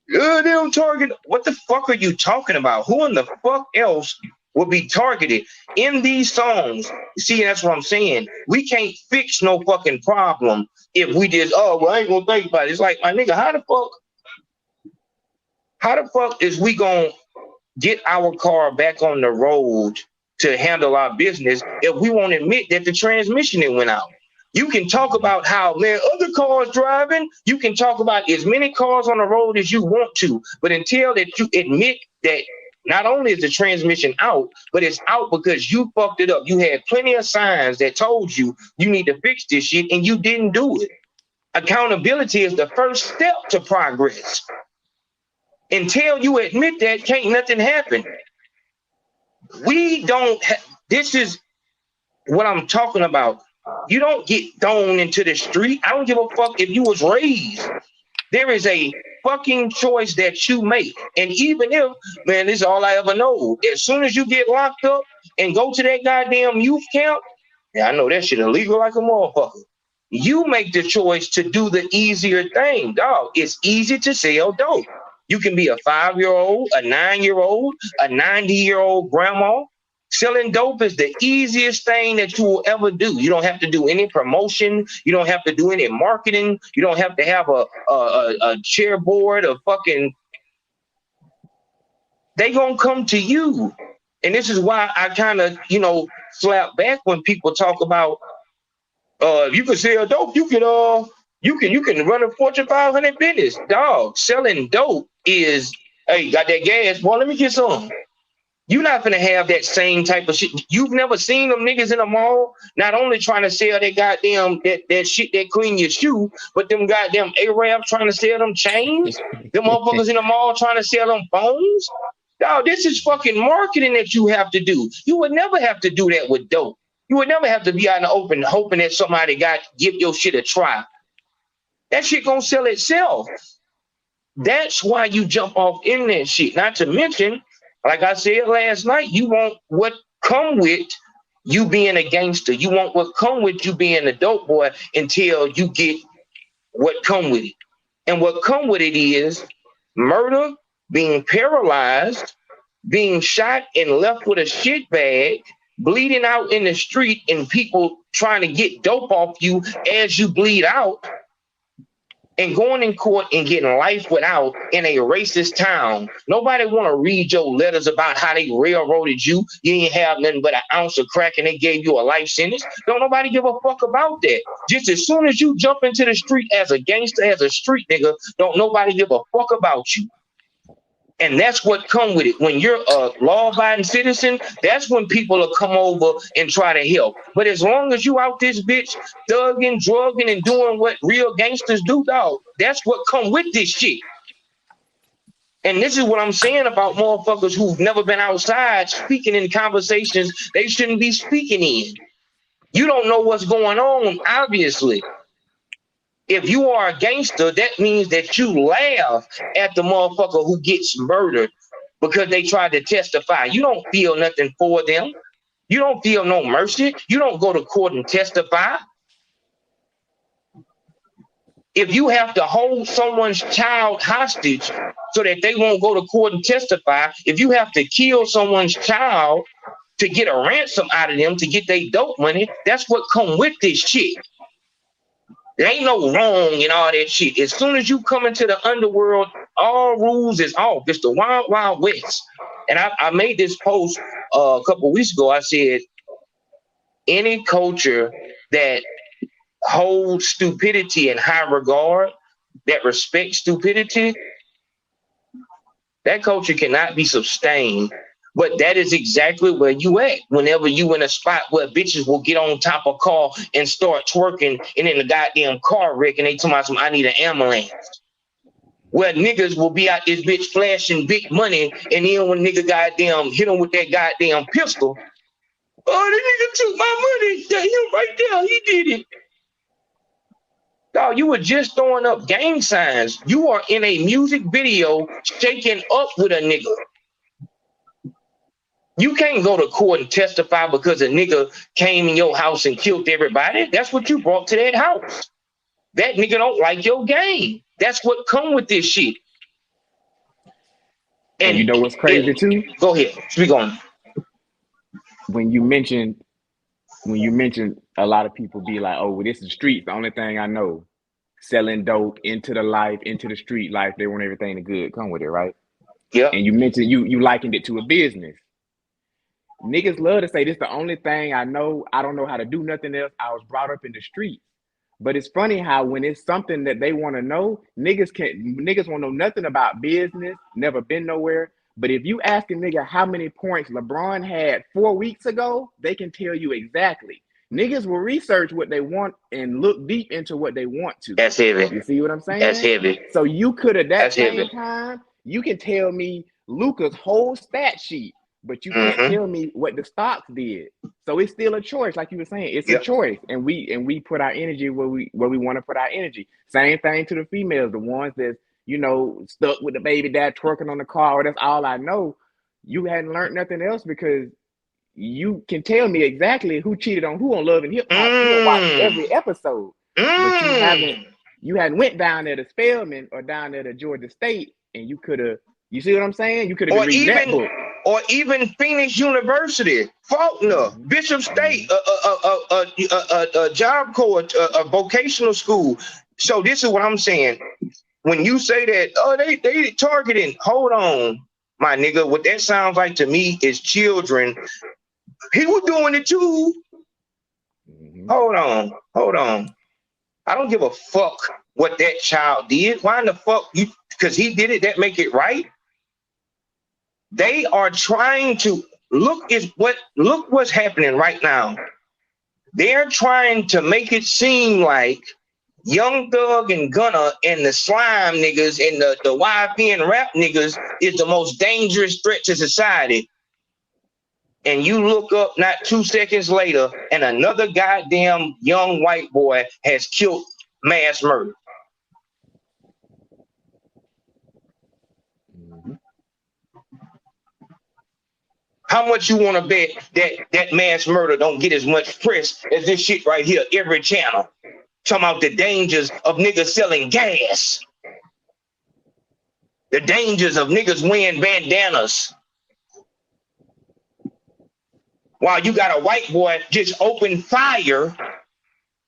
they don't target. What the fuck are you talking about? Who in the fuck else would be targeted in these songs? See, that's what I'm saying. We can't fix no fucking problem if we just I ain't gonna think about it. It's like, my nigga, how the fuck is we gonna get our car back on the road to handle our business if we won't admit that the transmission it went out. You can talk about how, man, other cars driving. You can talk about as many cars on the road as you want to. But until that you admit that not only is the transmission out, but it's out because you fucked it up. You had plenty of signs that told you you need to fix this shit and you didn't do it. Accountability is the first step to progress. Until you admit that, can't nothing happen. This is what I'm talking about. You don't get thrown into the street. I don't give a fuck if you was raised. There is a fucking choice that you make. And even if, man, this is all I ever know. As soon as you get locked up and go to that goddamn youth camp, yeah, I know that shit illegal like a motherfucker. You make the choice to do the easier thing, dog. It's easy to sell dope. You can be a 5-year-old, a 9-year-old, a 90-year-old grandma. Selling dope is the easiest thing that you will ever do. You don't have to do any promotion. You don't have to do any marketing. You don't have to have a chair board or fucking. They gonna come to you, and this is why I kind of slap back when people talk about you can sell dope. You can run a Fortune 500 business, dog. Selling dope is, hey, got that gas? Boy, let me get some. You're not gonna have that same type of shit. You've never seen them niggas in the mall not only trying to sell that goddamn that shit that clean your shoe, but them goddamn Arabs trying to sell them chains. Them motherfuckers in the mall trying to sell them phones. Dog, this is fucking marketing that you have to do. You would never have to do that with dope. You would never have to be out in the open hoping that somebody give your shit a try. That shit gonna sell itself. That's why you jump off in that shit. Not to mention, like I said last night, you want what come with you being a gangster. You want what come with you being a dope boy until you get what come with it. And what come with it is murder, being paralyzed, being shot and left with a shit bag, bleeding out in the street, and people trying to get dope off you as you bleed out, and going in court and getting life without in a racist town. Nobody want to read your letters about how they railroaded you. You ain't have nothing but an ounce of crack and they gave you a life sentence. Don't nobody give a fuck about that. Just as soon as you jump into the street as a gangster, as a street nigga, don't nobody give a fuck about you. And that's what come with it. When you're a law-abiding citizen, that's when people will come over and try to help. But as long as you out this bitch thugging, drugging, and doing what real gangsters do, dog, that's what come with this shit. And this is what I'm saying about motherfuckers who've never been outside speaking in conversations they shouldn't be speaking in. You don't know what's going on, obviously. If you are a gangster, that means that you laugh at the motherfucker who gets murdered because they tried to testify. You don't feel nothing for them. You don't feel no mercy. You don't go to court and testify. If you have to hold someone's child hostage so that they won't go to court and testify, if you have to kill someone's child to get a ransom out of them to get their dope money, that's what come with this shit. There ain't no wrong in all that shit. As soon as you come into the underworld, all rules is off. It's the wild, wild west. And I made this post a couple weeks ago. I said, any culture that holds stupidity in high regard, that respects stupidity, that culture cannot be sustained. But that is exactly where you at whenever you in a spot where bitches will get on top of a car and start twerking and in the goddamn car wreck and they talking about I need an ambulance. Where niggas will be out this bitch flashing big money and then when nigga goddamn hit him with that goddamn pistol, oh, the nigga took my money. Yeah, him right there, he did it. Dog, you were just throwing up gang signs. You are in a music video shaking up with a nigga. You can't go to court and testify because a nigga came in your house and killed everybody. That's what you brought to that house. That nigga don't like your game. That's what come with this shit. And you know what's crazy too? Go ahead. Speak on. When you mentioned a lot of people be like, oh, well, this is the streets. The only thing I know, selling dope into the life, into the street life. They want everything to good come with it, right? Yeah. And you mentioned you likened it to a business. Niggas love to say this the only thing I know. I don't know how to do nothing else. I was brought up in the streets. But it's funny how when it's something that they want to know, niggas won't know nothing about business, never been nowhere. But if you ask a nigga how many points LeBron had 4 weeks ago, they can tell you exactly. Niggas will research what they want and look deep into what they want to. That's heavy. You see what I'm saying? That's heavy. So you could at that That's same heavy. time, you can tell me Luka's whole stat sheet, but you can't tell me what the stocks did. So it's still a choice, like you were saying. It's a choice, and we put our energy where we want to put our energy. Same thing to the females, the ones that stuck with the baby dad twerking on the car. Or that's all I know. You hadn't learned nothing else because you can tell me exactly who cheated on who on Love and Hip Hop. You don't watch every episode, but you hadn't went down there to Spelman or down there to Georgia State, and you could have. You see what I'm saying? You could have read that book. Or even Phoenix University, Faulkner, Bishop State, Job Corps, a vocational school. So this is what I'm saying. When you say that, they targeting, hold on, my nigga. What that sounds like to me is children. He was doing it too. Hold on. I don't give a fuck what that child did. Why in the fuck you? Because he did it, that make it right? They are trying to look what's happening right now. They're trying to make it seem like Young Thug and Gunna and the slime niggas and the YPN rap niggas is the most dangerous threat to society. And you look up not 2 seconds later, and another goddamn young white boy has killed mass murder. How much you want to bet that mass murder don't get as much press as this shit right here, every channel? Talking about the dangers of niggas selling gas. The dangers of niggas wearing bandanas. While you got a white boy just open fire,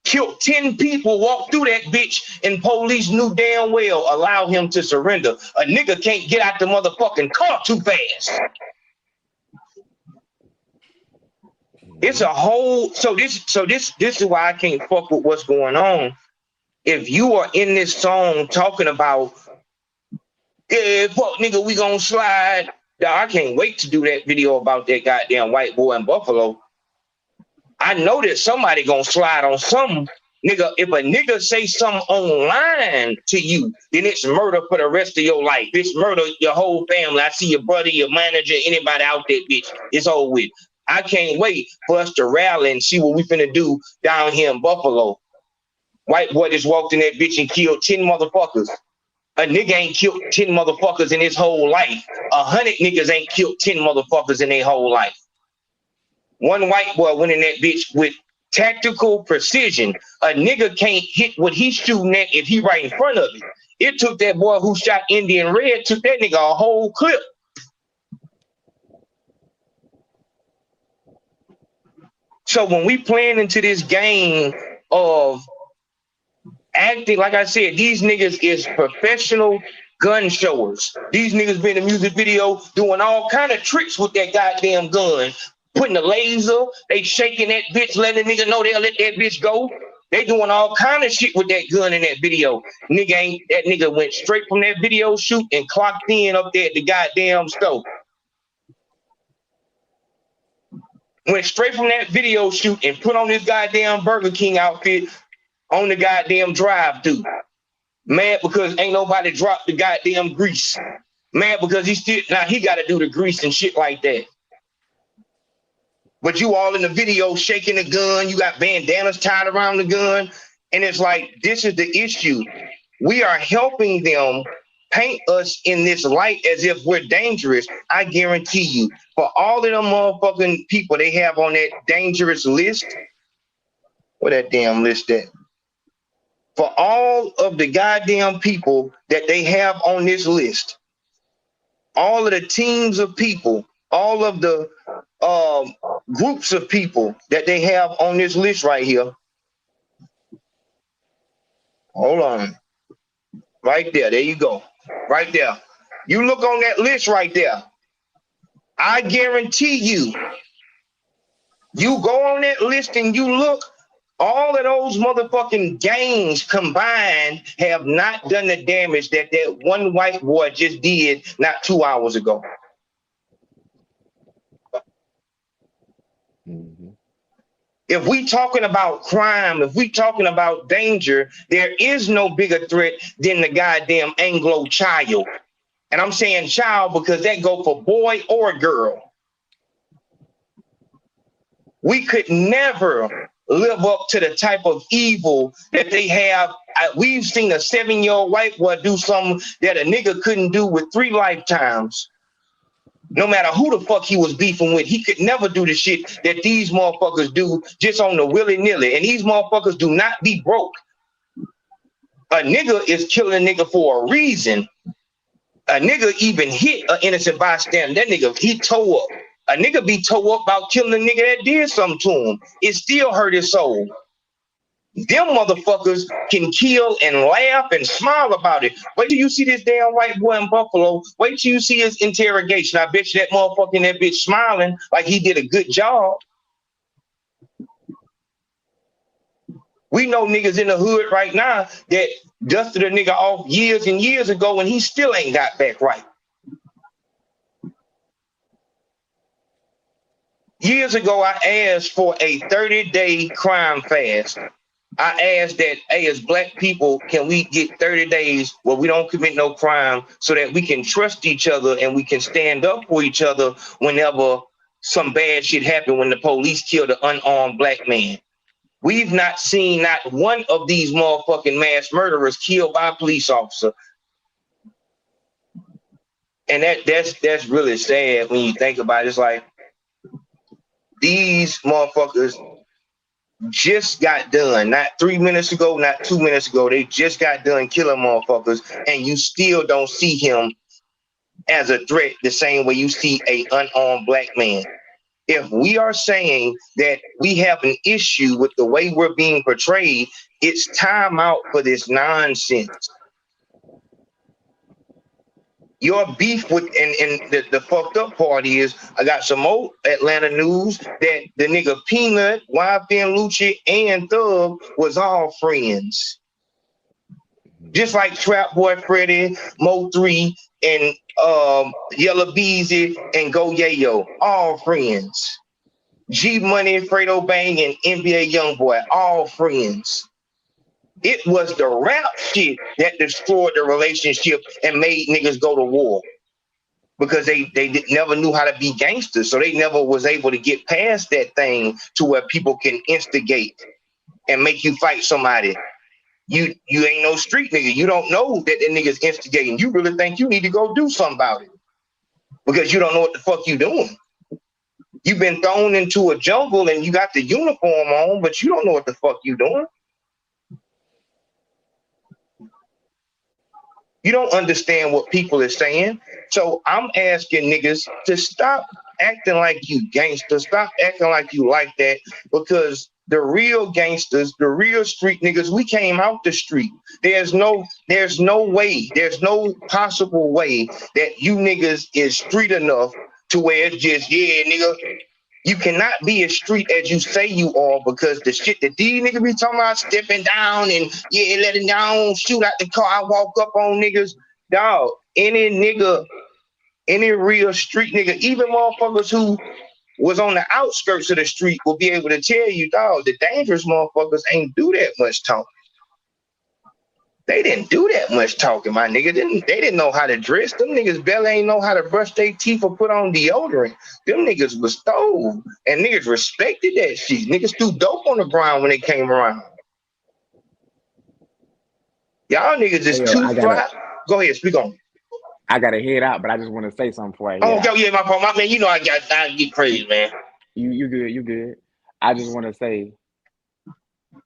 killed 10 people, walked through that bitch, and police knew damn well allow him to surrender. A nigga can't get out the motherfucking car too fast. It's a whole, so this is why I can't fuck with what's going on. If you are in this song talking about, yeah, fuck nigga, we gonna slide. I can't wait to do that video about that goddamn white boy in Buffalo. I know that somebody gonna slide on some nigga. If a nigga say something online to you, then it's murder for the rest of your life. It's murder your whole family. I see your brother, your manager, anybody out there, bitch. It's over with. I can't wait for us to rally and see what we finna do down here in Buffalo. White boy just walked in that bitch and killed 10 motherfuckers. A nigga ain't killed 10 motherfuckers in his whole life. 100 niggas ain't killed 10 motherfuckers in their whole life. One white boy went in that bitch with tactical precision. A nigga can't hit what he's shooting at if he right in front of it. It took that boy who shot Indian Red, took that nigga a whole clip. So when we playing into this game of acting, like I said, these niggas is professional gun showers. These niggas been in a music video doing all kind of tricks with that goddamn gun. Putting the laser, they shaking that bitch, letting the nigga know they'll let that bitch go. They doing all kind of shit with that gun in that video. That nigga went straight from that video shoot and clocked in up there at the goddamn stove. Went straight from that video shoot and put on his goddamn Burger King outfit on the goddamn drive-thru. Mad because ain't nobody dropped the goddamn grease. Mad because he got to do the grease and shit like that. But you all in the video shaking the gun, you got bandanas tied around the gun, and it's like, this is the issue. We are helping them paint us in this light as if we're dangerous. I guarantee you, for all of them motherfucking people they have on that dangerous list, where that damn list at? For all of the goddamn people that they have on this list, all of the teams of people, all of the groups of people that they have on this list right here. Hold on. Right there. There you go. Right there. You look on that list right there. I guarantee you You go on that list and you look, all of those motherfucking gangs combined have not done the damage that that one white boy just did not 2 hours ago. Mm-hmm. If we talking about crime, if we talking about danger, there is no bigger threat than the goddamn Anglo child. And I'm saying child because that go for boy or girl. We could never live up to the type of evil that they have. We've seen a 7-year-old white boy do something that a nigga couldn't do with 3 lifetimes. No matter who the fuck he was beefing with, he could never do the shit that these motherfuckers do just on the willy-nilly. And these motherfuckers do not be broke. A nigga is killing a nigga for a reason. A nigga even hit an innocent bystander. That nigga, he tore up. A nigga be tore up about killing a nigga that did something to him. It still hurt his soul. Them motherfuckers can kill and laugh and smile about it. Wait till you see this damn white boy in Buffalo. Wait till you see his interrogation. I bet you that motherfucker in that bitch smiling like he did a good job. We know niggas in the hood right now that dusted a nigga off years and years ago and he still ain't got back right. Years ago, I asked for a 30-day crime fast. I asked that, hey, as black people, can we get 30 days where we don't commit no crime so that we can trust each other and we can stand up for each other whenever some bad shit happened when the police killed an unarmed black man. We've not seen not one of these motherfucking mass murderers killed by a police officer. And that's really sad when you think about it. It's like these motherfuckers just got done, not 3 minutes ago, not 2 minutes ago. They just got done killing motherfuckers, and you still don't see him as a threat the same way you see a unarmed black man. If we are saying that we have an issue with the way we're being portrayed, it's time out for this nonsense. Your beef with and the fucked up part is I got some old Atlanta news that the nigga Peanut, YFN Lucci, and Thug was all friends. Just like Trap Boy Freddy, Mo 3, and Yellow Beezy and Go Yayo, all friends. G Money, Fredo Bang, and NBA Youngboy, all friends. It was the rap shit that destroyed the relationship and made niggas go to war because they never knew how to be gangsters. So they never was able to get past that thing to where people can instigate and make you fight somebody. You ain't no street nigga. You don't know that the nigga's instigating. You really think you need to go do something about it because you don't know what the fuck you doing. You've been thrown into a jungle and you got the uniform on, but you don't know what the fuck you doing. You don't understand what people are saying. So I'm asking niggas to stop acting like you gangsters. Stop acting like you like that, because the real gangsters, the real street niggas, we came out the street. There's no way, there's no possible way that you niggas is street enough to where it's just, yeah, nigga, you cannot be as street as you say you are, because the shit that these niggas be talking about, stepping down and yeah, letting down, shoot out the car, I walk up on niggas, dog, any nigga, any real street nigga, even motherfuckers who was on the outskirts of the street will be able to tell you, dog, the dangerous motherfuckers ain't do that much talking. They didn't do that much talking, my nigga. They didn't know how to dress. Them niggas barely ain't know how to brush their teeth or put on deodorant. Them niggas was stove, and niggas respected that shit. Niggas threw dope on the ground when they came around. Y'all niggas is too fly. Go ahead, speak on. I gotta head out, but I just want to say something before I head out. Yeah, my man. You know I get crazy, man. You good. I just want to say,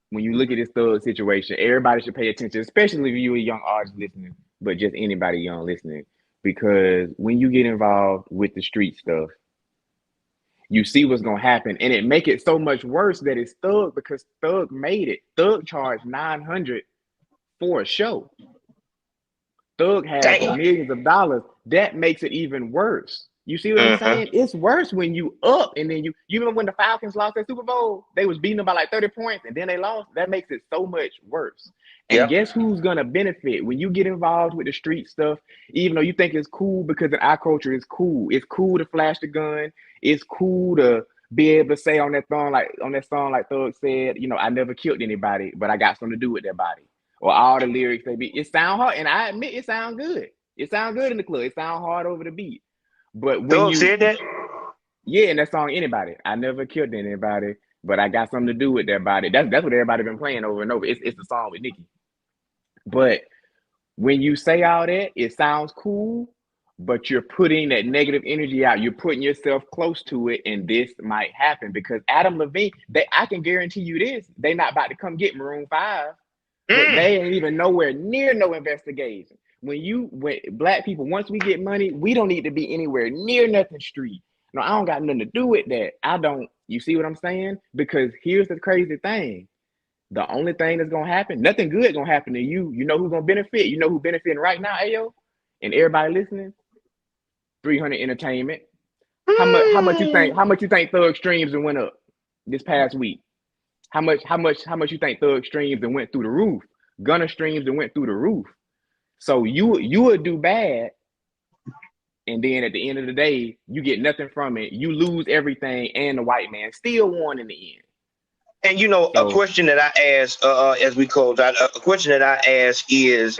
when you look at this Thug situation, everybody should pay attention, especially if you a young artist listening, but just anybody young listening, because when you get involved with the street stuff, you see what's gonna happen, and it make it so much worse that it's Thug, because Thug made it. Thug charged $900 for a show. Thug has millions of dollars. That makes it even worse. You see what I'm saying? It's worse when you up and then you remember when the Falcons lost that Super Bowl? They was beating them by like 30 points and then they lost. That makes it so much worse. And guess who's gonna benefit when you get involved with the street stuff, even though you think it's cool because in our culture it's cool. It's cool to flash the gun. It's cool to be able to say on that song like Thug said, you know, I never killed anybody, but I got something to do with their body. Or all the lyrics it sound hard, and I admit it sound good. It sound good in the club. It sound hard over the beat. But when Thug you said that? Yeah, in that song, Anybody. I never killed anybody, but I got something to do with their body. That's what everybody been playing over and over. It's the song with Nicki. But when you say all that, it sounds cool, but you're putting that negative energy out. You're putting yourself close to it, and this might happen because Adam Levine, I can guarantee you this, they not about to come get Maroon 5, but they ain't even nowhere near no investigation. When black people, once we get money, we don't need to be anywhere near nothing street. No, I don't got nothing to do with that. You see what I'm saying? Because here's the crazy thing. The only thing that's gonna happen, nothing good gonna happen to you. You know who's gonna benefit? You know who's benefiting right now, Ayo? And everybody listening? 300 Entertainment. How much you think Thug streams and went up this past week? How much you think Thug streams and went through the roof? Gunna streams and went through the roof. So you would do bad, and then at the end of the day, you get nothing from it. You lose everything, and the white man still won in the end. And you know, a question that I asked as we close out, a question that I asked is,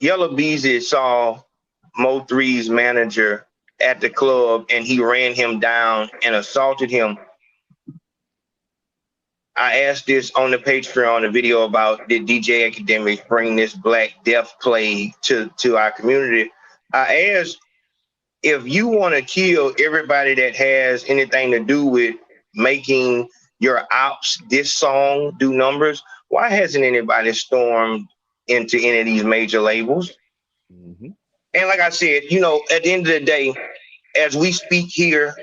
Yellow Beezy saw Mo3's manager at the club, and he ran him down and assaulted him. I asked this on the Patreon, the video about did DJ Academics bring this Black Death plague to our community. I asked, if you want to kill everybody that has anything to do with making your ops this song do numbers, why hasn't anybody stormed into any of these major labels? And like I said, you know, at the end of the day, as we speak here,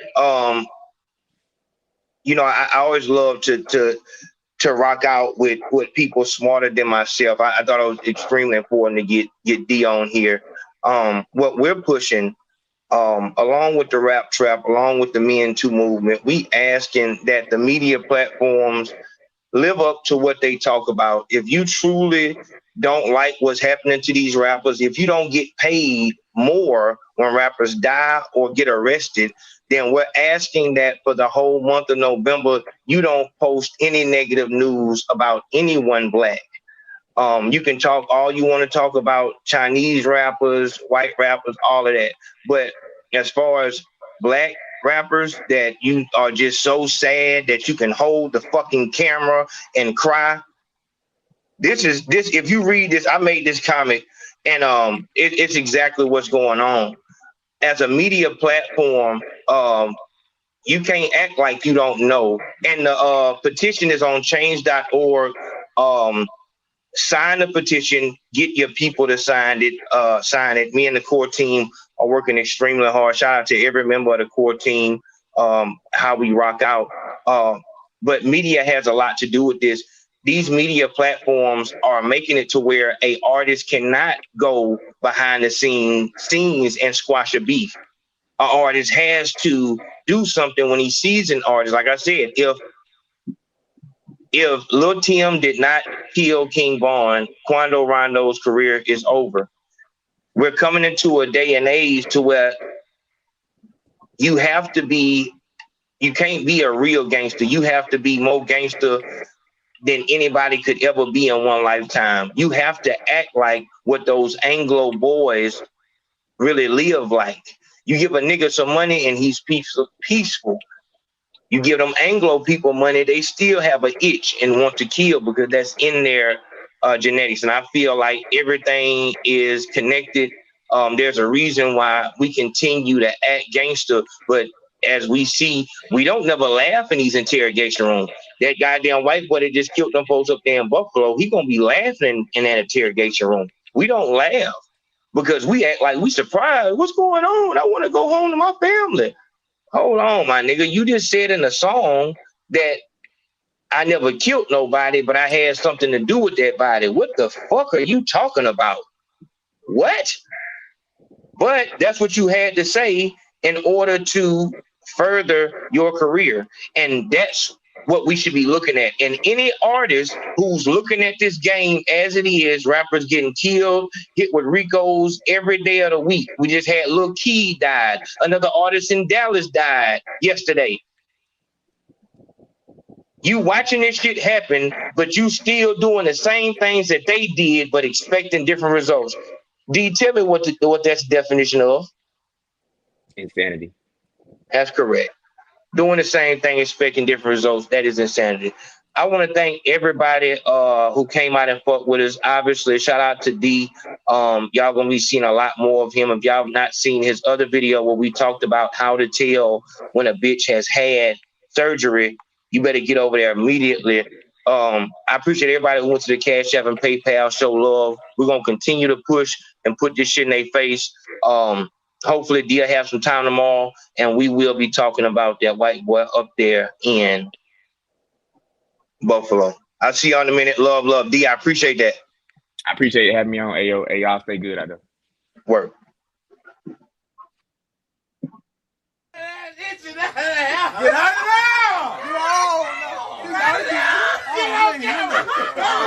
you know, I always love to rock out with people smarter than myself. I thought it was extremely important to get D on here. What we're pushing, along with the rap trap, along with the Men Too movement, we asking that the media platforms live up to what they talk about. If you truly don't like what's happening to these rappers, if you don't get paid more when rappers die or get arrested, then we're asking that for the whole month of November, you don't post any negative news about anyone Black. You can talk all you want to talk about Chinese rappers, white rappers, all of that. But as far as Black rappers that you are just so sad that you can hold the fucking camera and cry. This, if you read this, I made this comic, and it's exactly what's going on. As a media platform, you can't act like you don't know. And the petition is on change.org. Sign the petition, get your people to sign it. Me and the core team are working extremely hard. Shout out to every member of the core team, how we rock out. But media has a lot to do with this. These media platforms are making it to where an artist cannot go behind the scenes and squash a beef. An artist has to do something when he sees an artist. Like I said, if Lil Tim did not kill King Von, Quando Rondo's career is over. We're coming into a day and age to where you can't be a real gangster. You have to be more gangster than anybody could ever be in one lifetime. You have to act like what those Anglo boys really live like. You give a nigga some money and he's peaceful. You give them Anglo people money, they still have an itch and want to kill because that's in their genetics. And I feel like everything is connected. There's a reason why we continue to act gangster, but as we see, we don't never laugh in these interrogation rooms. That goddamn white boy that just killed them folks up there in Buffalo, he gonna be laughing in that interrogation room. We don't laugh because we act like we surprised. What's going on? I want to go home to my family. Hold on, my nigga. You just said in a song that I never killed nobody, but I had something to do with that body. What the fuck are you talking about? What? But that's what you had to say in order to further your career. And that's what we should be looking at. And any artist who's looking at this game as it is, rappers getting killed, hit with Ricos every day of the week. We just had Lil Key died. Another artist in Dallas died yesterday. You watching this shit happen, but you still doing the same things that they did, but expecting different results. D, tell me what that's the definition of. Insanity. That's correct. Doing the same thing, expecting different results, that is insanity. I want to thank everybody who came out and fought with us. Obviously, shout out to D. Y'all gonna be seeing a lot more of him. If y'all have not seen his other video where we talked about how to tell when a bitch has had surgery, you better get over there immediately. I appreciate everybody who went to the Cash App and PayPal, show love. We're gonna continue to push and put this shit in their face. Hopefully D'll have some time tomorrow, and we will be talking about that white boy up there in Buffalo. I'll see y'all in a minute. Love, love. D, I appreciate that. I appreciate you having me on. Ayo, hey, y'all stay good out there. Work. Get out of there! Get out of there!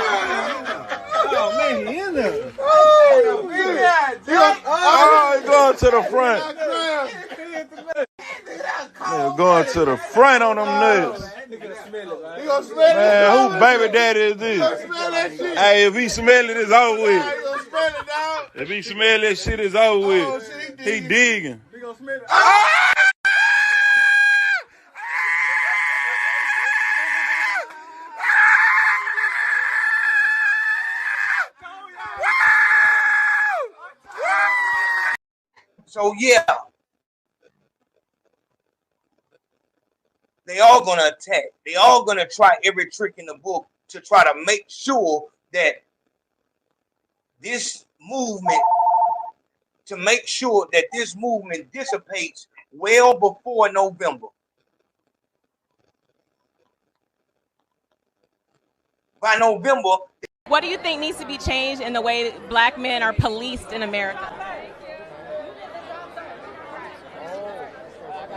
Oh, man, he in there. Oh, he's going to the front. Man, going to the front on them niggas. Man, who baby daddy is this? Hey, if he smell it, it's over with. If he smell that shit, it's over with. He digging. So yeah, they all gonna attack. They all gonna try every trick in the book to try to make sure that this movement, dissipates well before November. By November. What do you think needs to be changed in the way that black men are policed in America?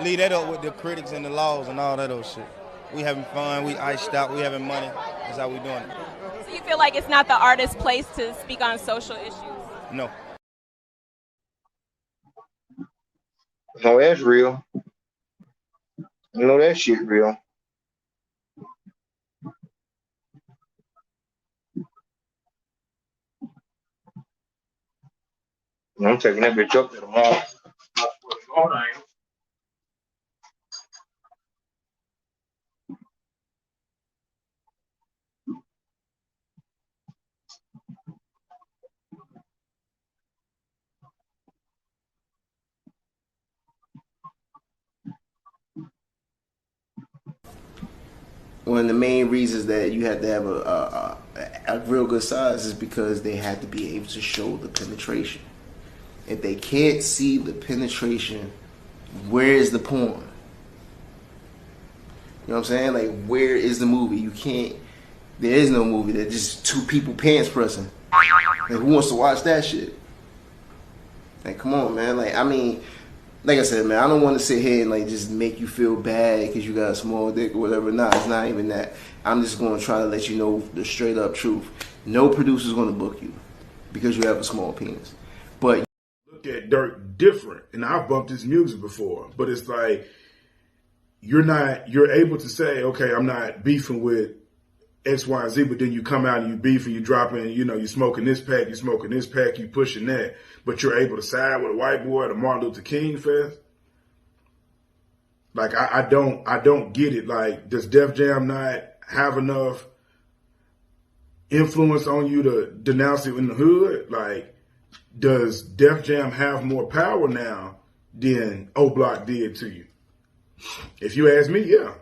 Leave that up with the critics and the laws and all that old shit. We having fun, we iced out, we having money. That's how we doing it. So you feel like it's not the artist's place to speak on social issues? No. No, that's real. You know that shit real. I'm taking that bitch up to the mall. One of the main reasons that you have to have a real good size is because they have to be able to show the penetration. If they can't see the penetration, where is the porn? You know what I'm saying? Like, where is the movie? You can't. There is no movie. There's just two people pants pressing. Like, who wants to watch that shit? Like, come on, man. Like, I mean, like I said, man, I don't want to sit here and like just make you feel bad because you got a small dick or whatever. Nah, it's not even that. I'm just going to try to let you know the straight up truth. No producer's going to book you because you have a small penis. But look at Dirk different, and I've bumped his music before, but it's like you're able to say, okay, I'm not beefing with X, Y, and Z, but then you come out and you beef and you drop in, you know, you smoking this pack, you pushing that, but you're able to side with a white boy at a Martin Luther King fest. Like, I don't get it. Like, does Def Jam not have enough influence on you to denounce it in the hood? Like, does Def Jam have more power now than O Block did to you? If you ask me, yeah.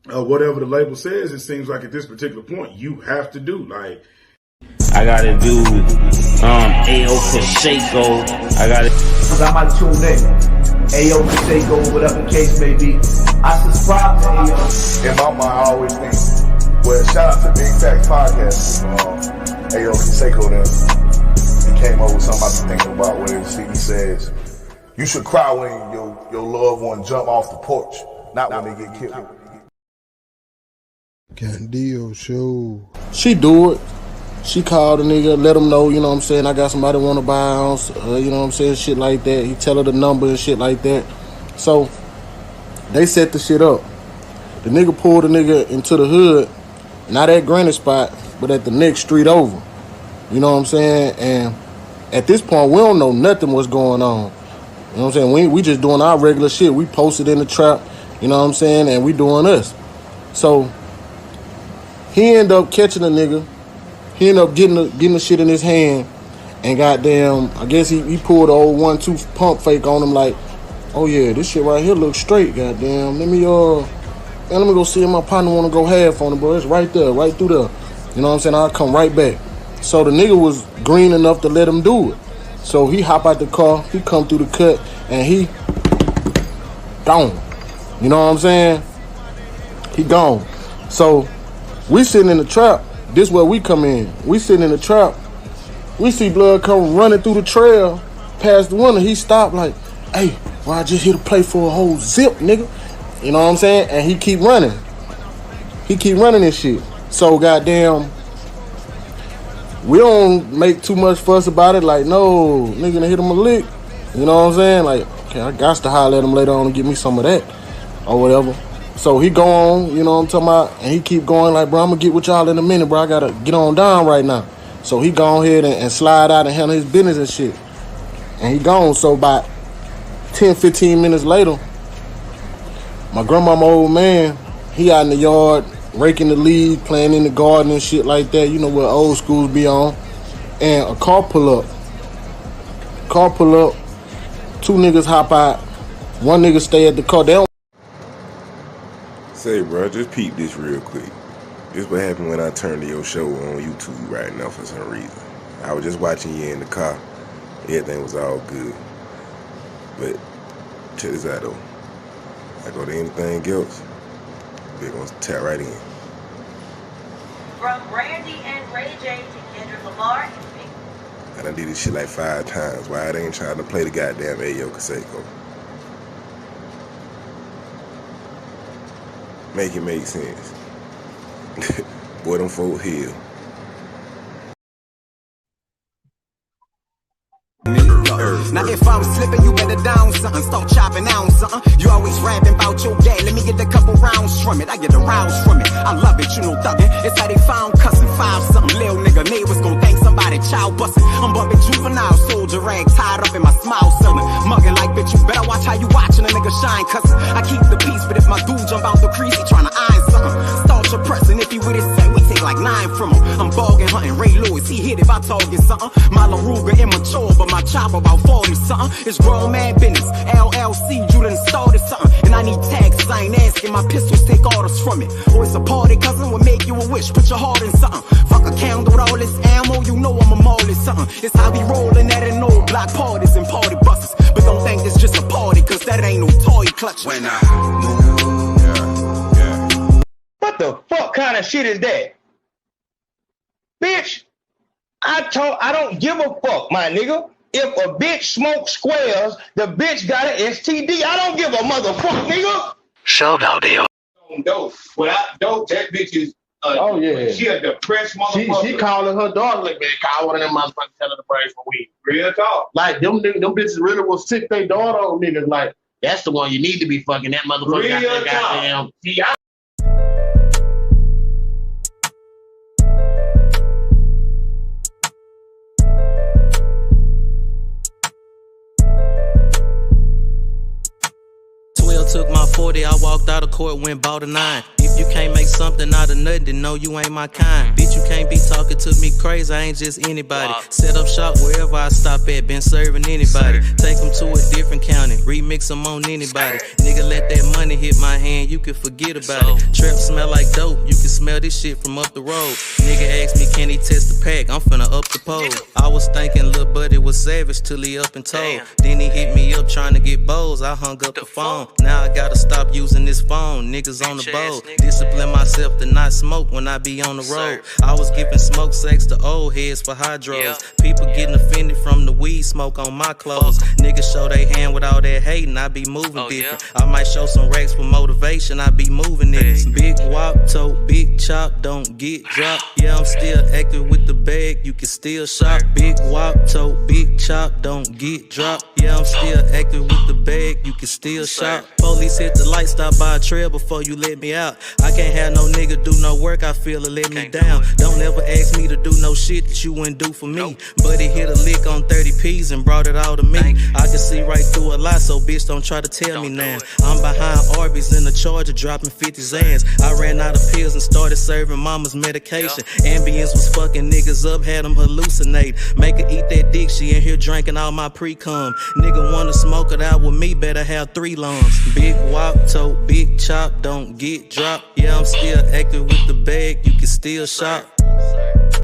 Whatever the label says, it seems like at this particular point, you have to do. Like, I gotta do A.O. Consaco. I gotta. Cause I might tune in. A.O. Consaco, whatever the case may be. I subscribe to A.O. In my mind, I always think, well, shout out to Big Facts Podcast. A.O. Consaco then. came up with something I've been thinking about where he says, you should cry when your loved one jump off the porch, not when they get killed. Candio show. She do it. She called the nigga, let him know, you know what I'm saying, I got somebody want to buy a house, you know what I'm saying, shit like that. He tell her the number and shit like that. So, they set the shit up. The nigga pulled the nigga into the hood, not at Granite Spot, but at the next street over. You know what I'm saying? And at this point, we don't know nothing what's going on. You know what I'm saying? We just doing our regular shit. We posted in the trap, you know what I'm saying, and we doing us. So, he ended up catching the nigga. He ended up getting the shit in his hand, and goddamn, I guess he pulled the old 1-2 pump fake on him like, oh yeah, this shit right here looks straight, goddamn. Let me go see if my partner want to go half on it, bro. It's right there, right through there. You know what I'm saying? I'll come right back. So the nigga was green enough to let him do it. So he hop out the car, he come through the cut, and he gone. You know what I'm saying? He gone. So we sitting in the trap. This where we come in. We sitting in the trap. We see blood come running through the trail past the window. He stopped like, hey, well, I just hit a play for a whole zip, nigga. You know what I'm saying? And he keep running. He keep running this shit. So goddamn, we don't make too much fuss about it. Like, no, nigga hit him a lick. You know what I'm saying? Like, okay, I got to holler at him later on and give me some of that or whatever. So he go on, you know what I'm talking about, and he keep going like, bro, I'm going to get with y'all in a minute, bro. I got to get on down right now. So he go ahead and slide out and handle his business and shit. And he gone. So about 10, 15 minutes later, my grandmama old man, he out in the yard, raking the leaves, playing in the garden and shit like that. You know what old schools be on. And a car pull up. Two niggas hop out. One nigga stay at the car. They don't. Say, bro, just peep this real quick. This what happened when I turned to your show on YouTube right now for some reason. I was just watching you in the car. Everything was all good. But check this out, though. I go to anything else, they're going to tap right in. From Brandy and Ray J to Kendrick Lamar. I done did this shit like 5 times. Why they ain't trying to play the goddamn Ayo Consaco? Make it make sense. Boy, them folk here. Now if I was slipping, you better down something. Start chopping down something. You always rapping about your dad. Let me get a couple rounds from it. I get a rounds from it. I love it, you know, thuggin'. It's how they found cussing 5 something. Lil nigga neighbors gon' think somebody child bustin'. I'm bumping juvenile soldier rag tied up in my smile something. Mugging like bitch, you better watch how you watchin' a nigga shine cussin'. I keep the peace, but if my dude jump out the crease, he tryna iron something. Start your pressin'. If he with his set, we take like 9 from him. I'm bogging, hunting Ray Lewis. He hit if I target something. My LaRuga immature, but my chopper about 40 something. It's grown man business. LLC, you done started something. And I need taxes, I ain't asking. My pistols take orders from it. Or it's a party, cousin, will make you a wish. Put your heart in something. Fuck a candle with all this ammo, you know I'm a mauling something. It's how we rollin' at an old block parties and party buses. But don't think it's just a party, cause that ain't no toy clutch. When I What the fuck kind of shit is that? Bitch, I don't give a fuck, my nigga. If a bitch smokes squares, the bitch got an STD. I don't give a motherfucker, nigga. Shout out there. Dope. Without dope, that bitch is oh yeah. She a depressed motherfucker. She calling her daughter like, man, call one of them motherfuckers tell her to pray for weed. Real talk. Like them bitches really will sick their daughter on niggas. Like, that's the one you need to be fucking. That motherfucker Real got that goddamn TI. Took my 40, I walked out of court, went bought a 9. If you can't make something out of nothing, then no, you ain't my kind. Bitch, you can't be talking to me crazy, I ain't just anybody. Set up shop wherever I stop at, been serving anybody. Take them to a different county, remix them on anybody. Nigga, let that money hit my hand, you can forget about it. Trap smell like dope, you can smell this shit from up the road. Nigga asked me, can he test the pack? I'm finna up the pole. I was thinking Lil' Buddy was savage till he up and told. Then he hit me up trying to get bowls, I hung up the phone. Now I gotta stop using this phone, niggas on the boat. discipline myself to not smoke when I be on the road. I was giving smoke sex to old heads for hydros. People getting offended from the weed smoke on my clothes. Niggas show they hand with all that hating, I be moving different. I might show some racks for motivation, I be moving niggas. Big wop, tote, big chop, don't get dropped. Yeah, I'm still active with the bag, you can still shop. Big wop, tote, big chop, don't get dropped. Yeah, I'm still active with the bag, you can still shop. Police hit the light, stop by a trail before you let me out. I can't have no nigga do no work, I feel it let me down. Don't ever ask me to do no shit that you wouldn't do for me. But he hit a lick on 30 P's and brought it all to me. I can see right through a lie, so bitch don't try to tell me now. I'm behind Arby's in the Charger dropping 50 Zans. I ran out of pills and started serving mama's medication. Ambience was fucking niggas up, had them hallucinate. Make her eat that dick, she in here drinking all my pre-cum. Nigga wanna smoke it out with me, better have 3 lungs. Big wop, tote, big chop, don't get dropped. Yeah, I'm still active with the bag, you can still shop.